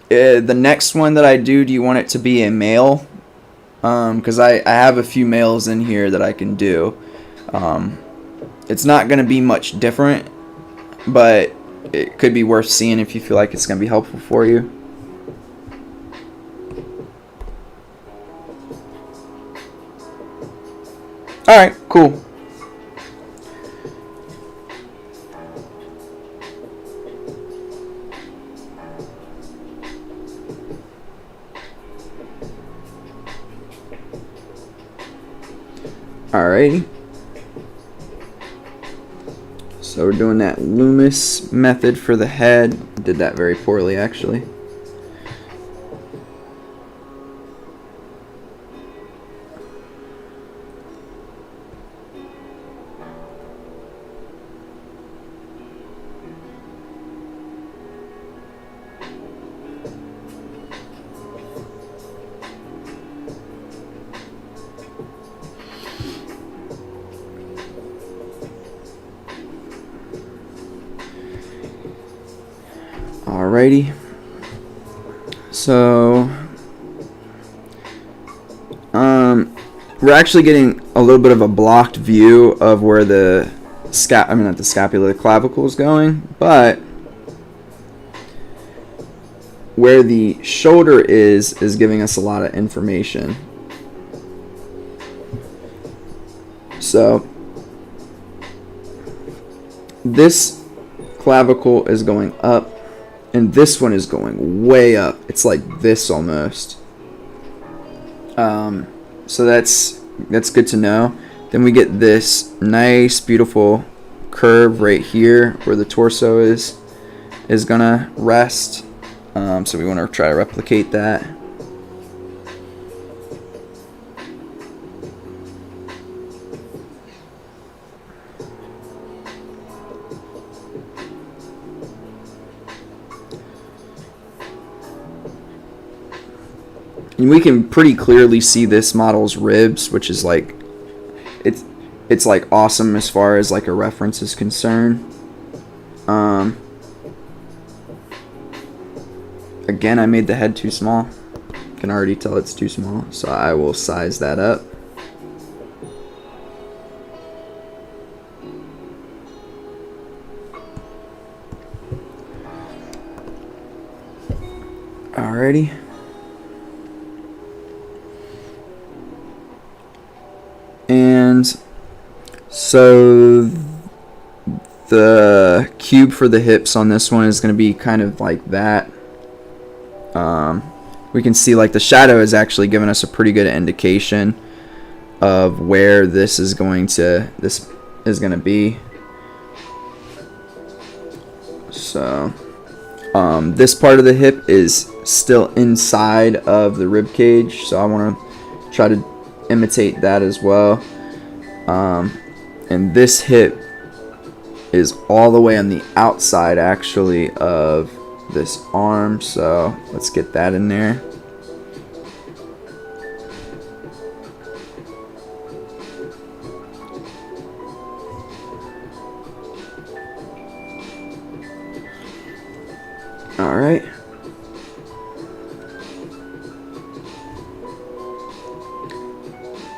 The next one that I do you want it to be a male? Because I have a few males in here that I can do. It's not going to be much different, but it could be worth seeing if you feel like it's going to be helpful for you. Alright, cool. Alrighty. So we're doing that Loomis method for the head. Did that very poorly, actually. Alrighty. So we're actually getting a little bit of a blocked view of where the not the scapula, the clavicle is going, but where the shoulder is giving us a lot of information. So this clavicle is going up, and this one is going way up. It's like this almost. So that's good to know. Then we get this nice, beautiful curve right here where the torso is gonna rest. So we want to try to replicate that. And we can pretty clearly see this model's ribs, which is like, it's like awesome as far as like a reference is concerned. Again, I made the head too small. Can already tell it's too small, so I will size that up. Alrighty. And so the cube for the hips on this one is going to be kind of like that. We can see like the shadow is actually giving us a pretty good indication of where this is going to be. So this part of the hip is still inside of the rib cage, so I want to try to imitate that as well. And this hip is all the way on the outside actually of this arm, so let's get that in there. All right.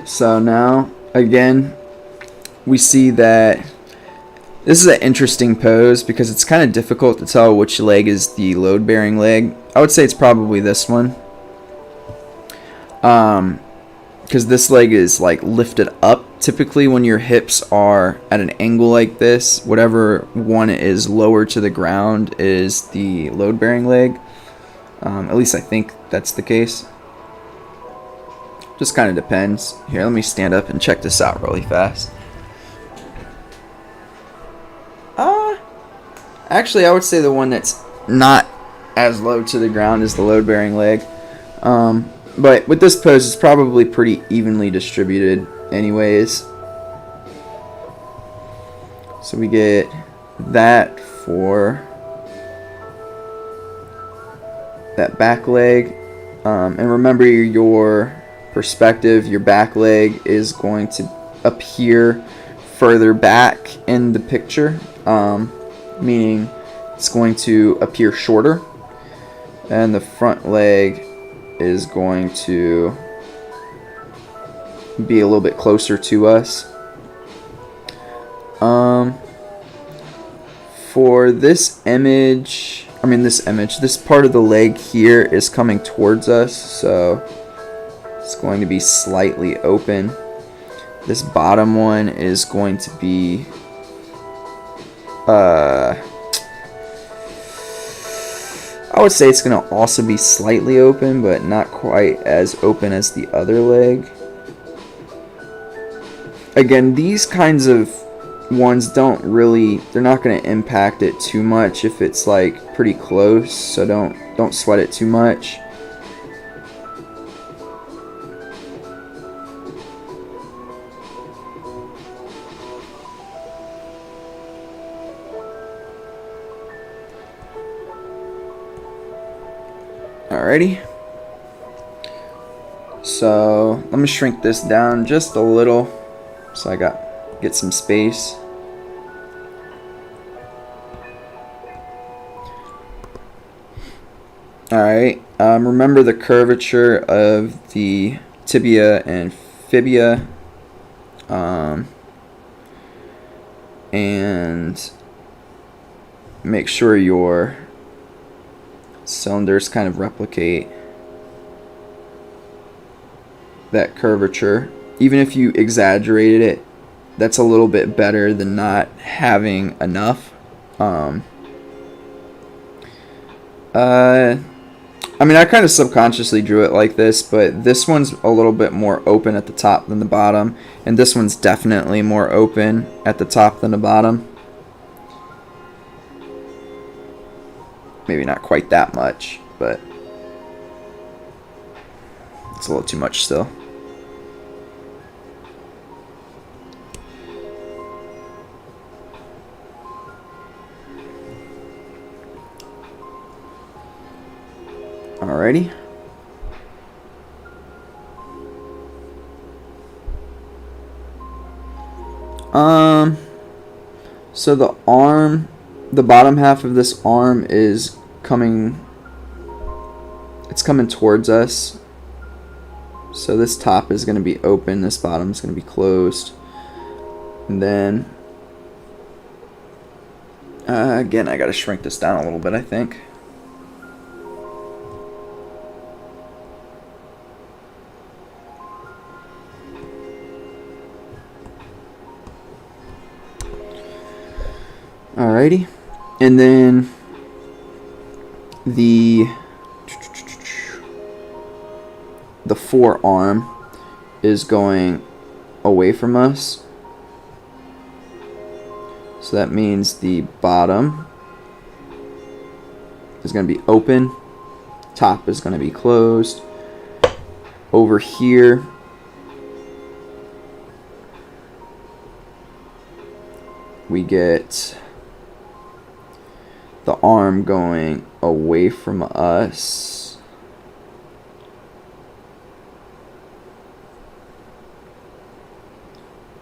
So now again we see that this is an interesting pose because it's kind of difficult to tell which leg is the load-bearing leg. I would say it's probably this one, because this leg is like lifted up. Typically when your hips are at an angle like this, whatever one is lower to the ground is the load-bearing leg. At least I think that's the case. Just kind of depends. Here, let me stand up and check this out really fast. Actually, I would say the one that's not as low to the ground is the load-bearing leg. But with this pose, it's probably pretty evenly distributed anyways. So we get that for that back leg. And remember your perspective, your back leg is going to appear further back in the picture, meaning it's going to appear shorter, and the front leg is going to be a little bit closer to us. For this image, this part of the leg here is coming towards us, so it's going to be slightly open. This bottom one is going to be I would say it's going to also be slightly open, but not quite as open as the other leg. Again, these kinds of ones they're not going to impact it too much if it's like pretty close, so don't sweat it too much. Alrighty, so let me shrink this down just a little so I get some space. Alright, remember the curvature of the tibia and fibia, and make sure your cylinders kind of replicate that curvature. Even if you exaggerated it, that's a little bit better than not having enough. I kind of subconsciously drew it like this, but this one's a little bit more open at the top than the bottom, and this one's definitely more open at the top than the bottom. Maybe not quite that much, but it's a little too much still. Alrighty. So the bottom half of this arm is coming towards us. So this top is going to be open, this bottom is going to be closed. And then again, I got to shrink this down a little bit, I think. Alrighty, and then the forearm is going away from us, so that means the bottom is going to be open, top is going to be closed. Over here we get the arm going away from us.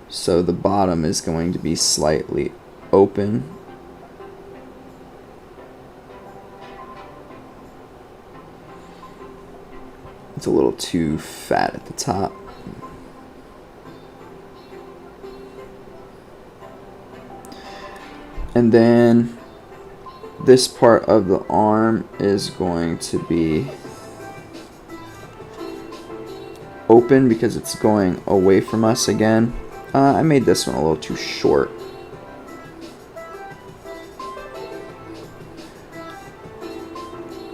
So the bottom is going to be slightly open. It's a little too fat at the top. And then this part of the arm is going to be open because it's going away from us again. I made this one a little too short.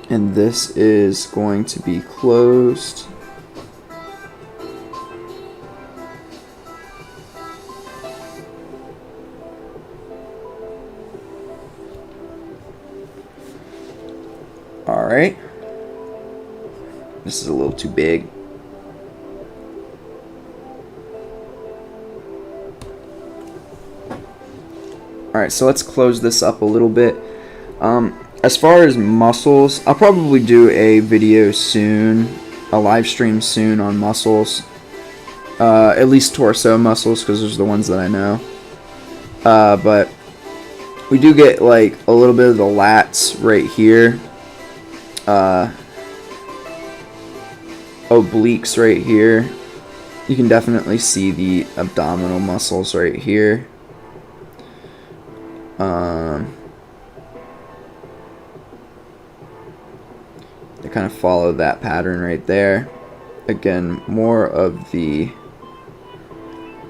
And this is going to be closed. Alright. This is a little too big. Alright, so let's close this up a little bit. As far as muscles, I'll probably do a video soon, a live stream soon on muscles. At least torso muscles, because those are the ones that I know. But we do get like a little bit of the lats right here. Obliques right here. You can definitely see the abdominal muscles right here. They kind of follow that pattern right there. Again, more of the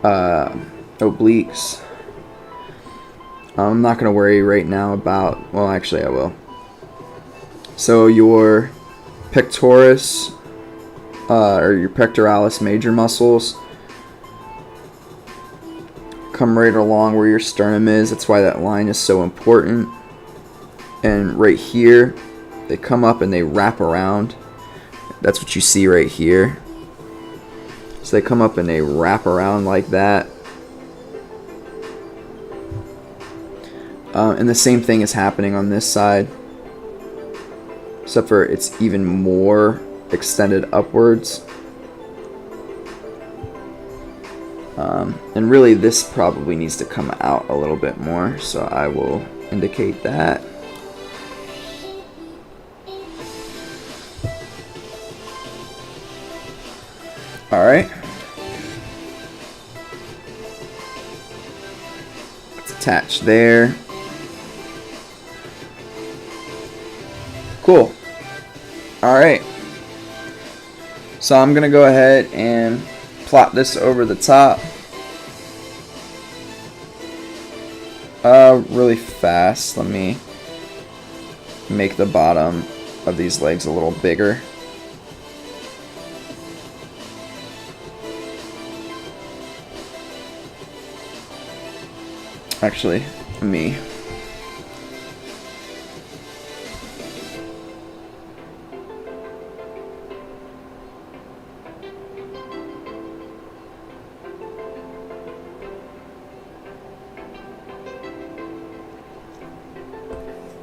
obliques. I'm not going to worry right now about, well, actually I will. So your pectoris, or your pectoralis major muscles, come right along where your sternum is. That's why that line is so important. And right here, they come up and they wrap around. That's what you see right here. So they come up and they wrap around like that. And the same thing is happening on this side, except for it's even more extended upwards. And really this probably needs to come out a little bit more, so I will indicate that. Alright. Let's attach there. Cool. Alright. So I'm going to go ahead and plop this over the top. Really fast. Let me make the bottom of these legs a little bigger. Actually, let me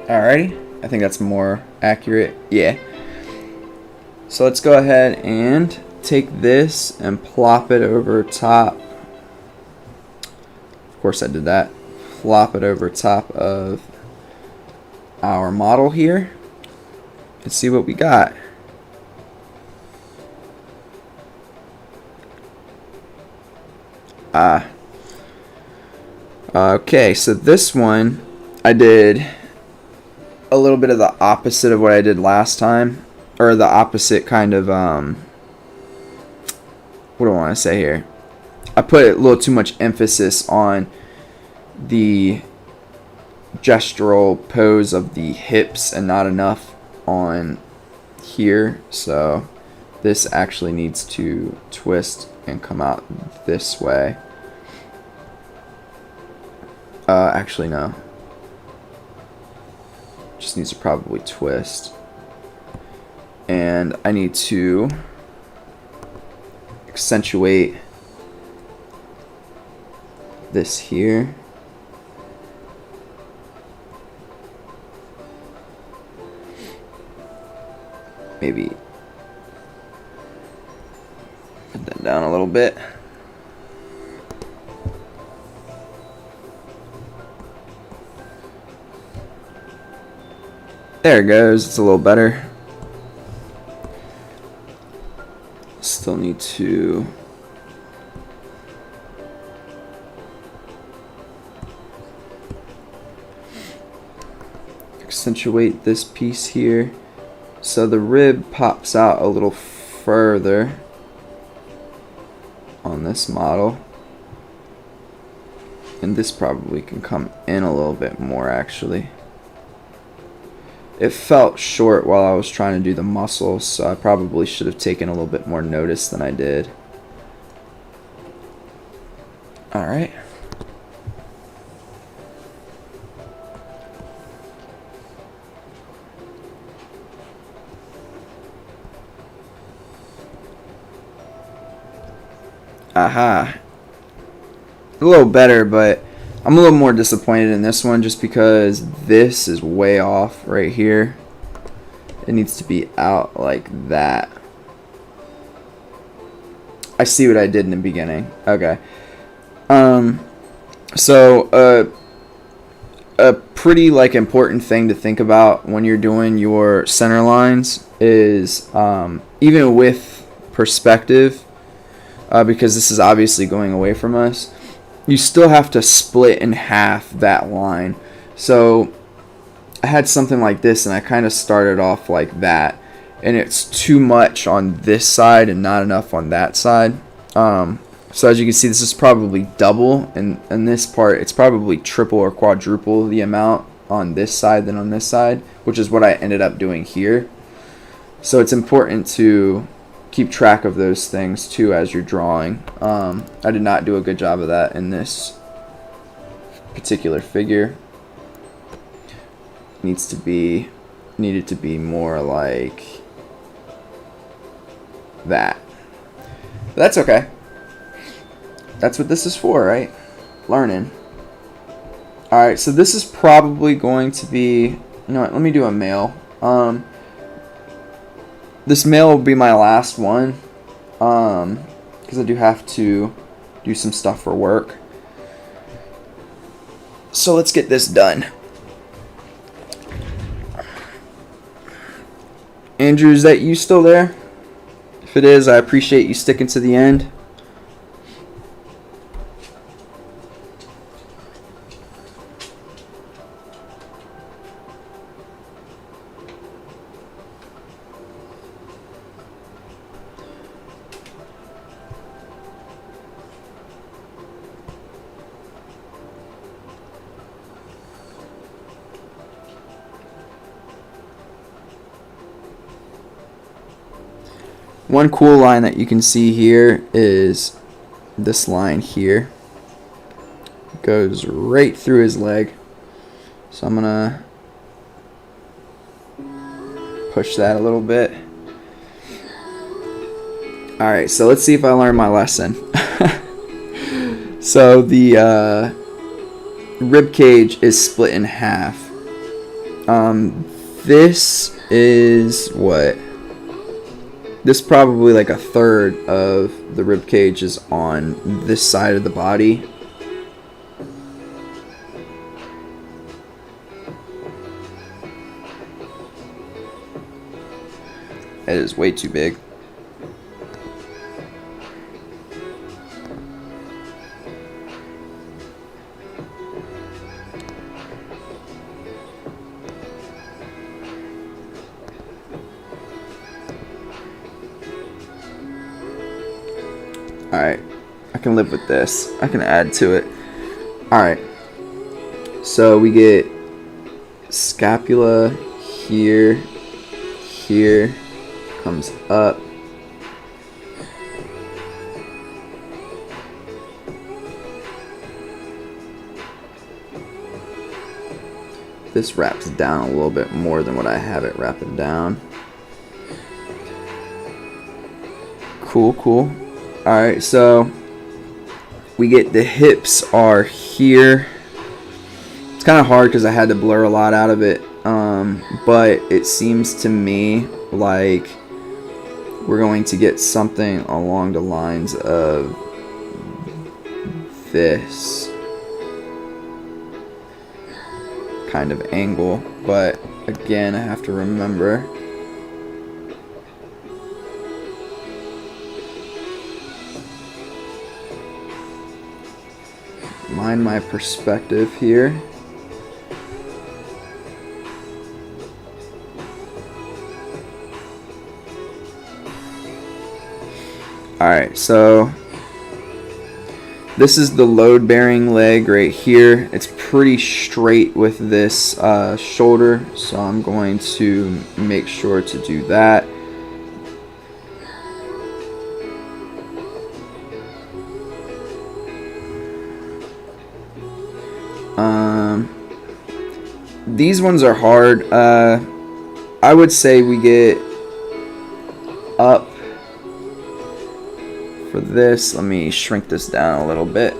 alrighty, I think that's more accurate. Yeah. So let's go ahead and take this and plop it over top. Of course I did that. Plop it over top of our model here. Let's see what we got. Okay, so this one I did a little bit of the opposite of what I did last time, or the opposite kind of what do I want to say here? I put a little too much emphasis on the gestural pose of the hips and not enough on here, so this actually needs to twist and come out this way. Actually no, just needs to probably twist, and I need to accentuate this here. Maybe put that down a little bit. There it goes. It's a little better. Still need to accentuate this piece here so the rib pops out a little further on this model, and this probably can come in a little bit more. Actually, it felt short while I was trying to do the muscles, so I probably should have taken a little bit more notice than I did. Alright. Aha. A little better, but I'm a little more disappointed in this one just because this is way off right here. It needs to be out like that. I see what I did in the beginning. Okay. So a pretty like important thing to think about when you're doing your center lines is even with perspective, because this is obviously going away from us, you still have to split in half that line. So I had something like this and I kind of started off like that, and it's too much on this side and not enough on that side. So as you can see, this is probably double, and in this part it's probably triple or quadruple the amount on this side than on this side, which is what I ended up doing here. So it's important to keep track of those things too as you're drawing. I did not do a good job of that in this particular figure. Needed to be more like that. But that's okay. That's what this is for, right? Learning. Alright, so this is probably going to be, you know what, let me do a male. This male will be my last one, because I do have to do some stuff for work. So let's get this done. Andrew, is that you still there? If it is, I appreciate you sticking to the end. One cool line that you can see here is this line here. It goes right through his leg. So I'm gonna push that a little bit. Alright, so let's see if I learned my lesson. So the rib cage is split in half. This is what? This probably like a third of the rib cage is on this side of the body. It is way too big. Alright, I can live with this. I can add to it. Alright, so we get scapula here, here, comes up. This wraps down a little bit more than what I have it wrapping down. Cool, cool. Alright, so we get the hips are here. It's kind of hard because I had to blur a lot out of it, but it seems to me like we're going to get something along the lines of this kind of angle, but again, I have to remember mind my perspective here. Alright, so this is the load-bearing leg right here. It's pretty straight with this shoulder, so I'm going to make sure to do that. These ones are hard. I would say we get up for this, let me shrink this down a little bit.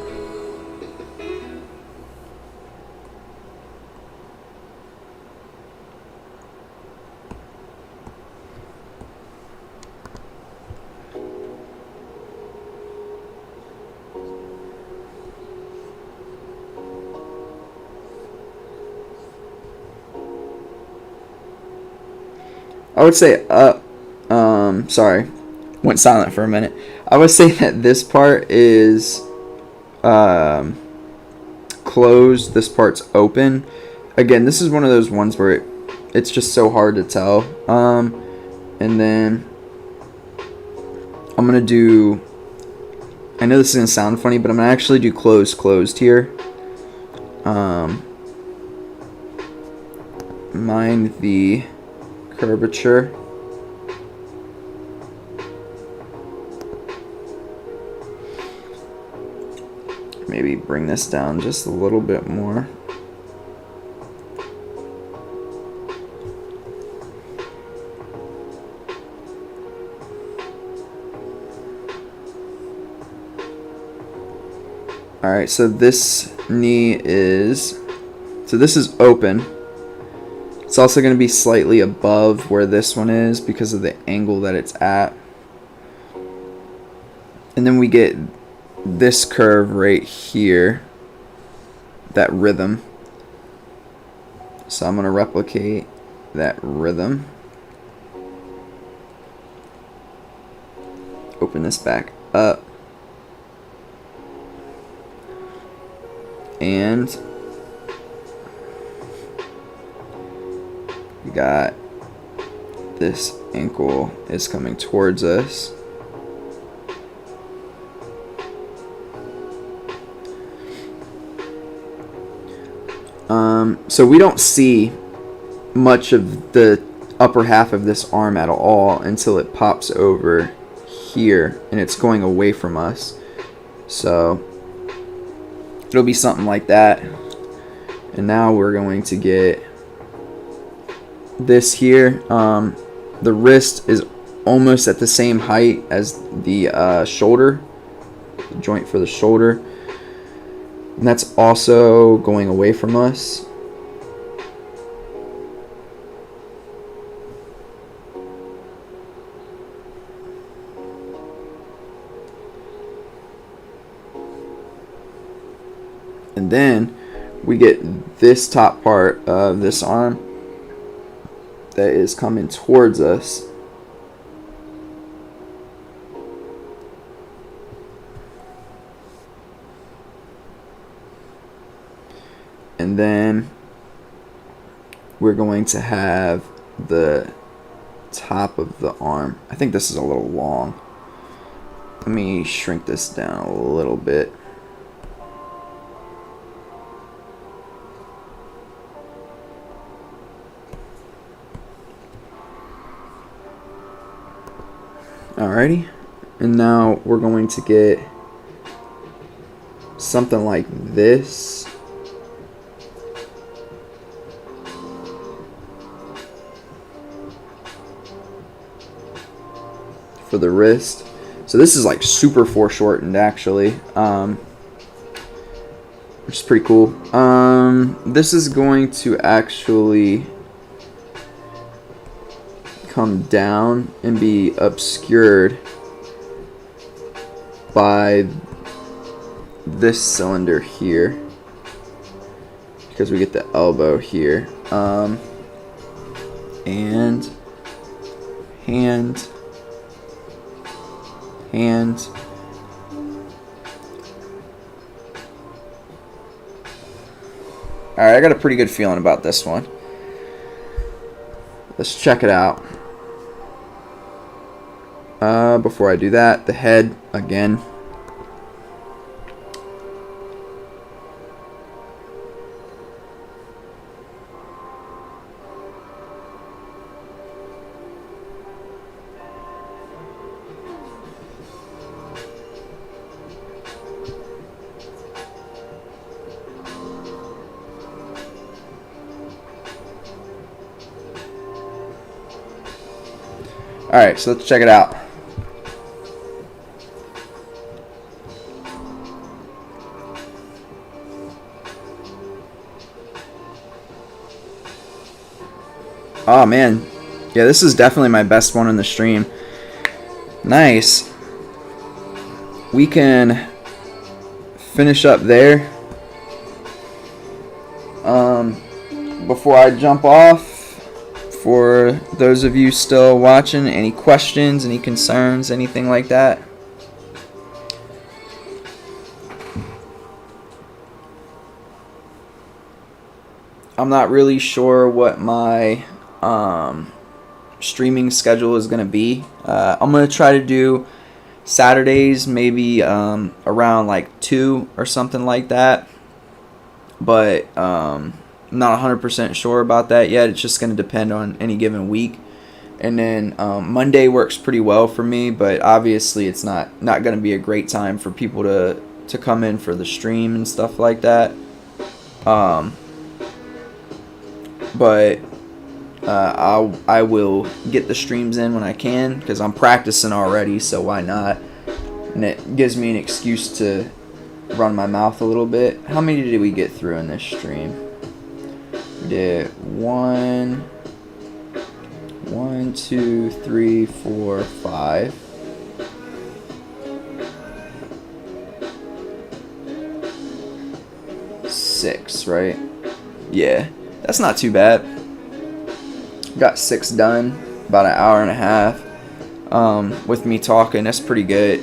I would say sorry, went silent for a minute. I would say that this part is closed, this part's open. Again, this is one of those ones where it's just so hard to tell. And then I'm gonna do, I know this is gonna sound funny, but I'm gonna actually do closed here. Mind the curvature. Maybe bring this down just a little bit more. Alright, so this knee is, this is open. It's also going to be slightly above where this one is because of the angle that it's at. And then we get this curve right here, that rhythm. So I'm going to replicate that rhythm. Open this back up. And we got this ankle is coming towards us. So we don't see much of the upper half of this arm at all until it pops over here and it's going away from us. So it'll be something like that. And now we're going to get this here. The wrist is almost at the same height as the shoulder, the joint for the shoulder. And that's also going away from us. And then we get this top part of this arm that is coming towards us. And then we're going to have the top of the arm. I think this is a little long. Let me shrink this down a little bit. Alrighty, and now we're going to get something like this. For the wrist. So this is like super foreshortened actually, which is pretty cool. This is going to actually come down and be obscured by this cylinder here because we get the elbow here. And hand. Alright, I got a pretty good feeling about this one. Let's check it out. Before I do that, the head again. Alright, so let's check it out. Oh man, yeah, this is definitely my best one in the stream. Nice. We can finish up there. Before I jump off, for those of you still watching, any questions, any concerns, anything like that? I'm not really sure what my streaming schedule is going to be. I'm going to try to do Saturdays, maybe around like 2 or something like that. But I'm not 100% sure about that yet. It's just going to depend on any given week. And then Monday works pretty well for me, but obviously it's not going to be a great time for people to come in for the stream and stuff like that. But I will get the streams in when I can, because I'm practicing already, so why not? And it gives me an excuse to run my mouth a little bit. How many did we get through in this stream? We did 1, 2, 3, 4, 5. 6, right? Yeah, that's not too bad. Got 6 done, about an hour and a half with me talking. That's pretty good.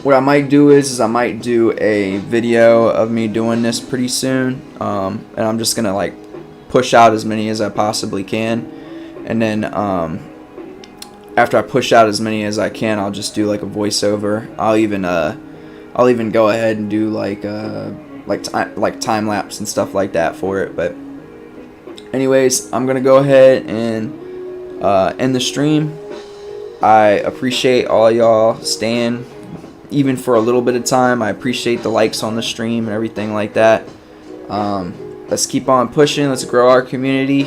What I might do is I might do a video of me doing this pretty soon, and I'm just gonna like push out as many as I possibly can, and then after I push out as many as I can, I'll just do like a voiceover. I'll even go ahead and do like time lapse and stuff like that for it. But anyways, I'm gonna go ahead and end the stream. I appreciate all y'all staying even for a little bit of time. I appreciate the likes on the stream and everything like that. Let's keep on pushing. Let's grow our community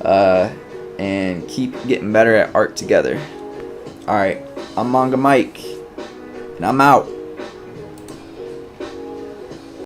and keep getting better at art together. Alright, I'm Manga Mike, and I'm out.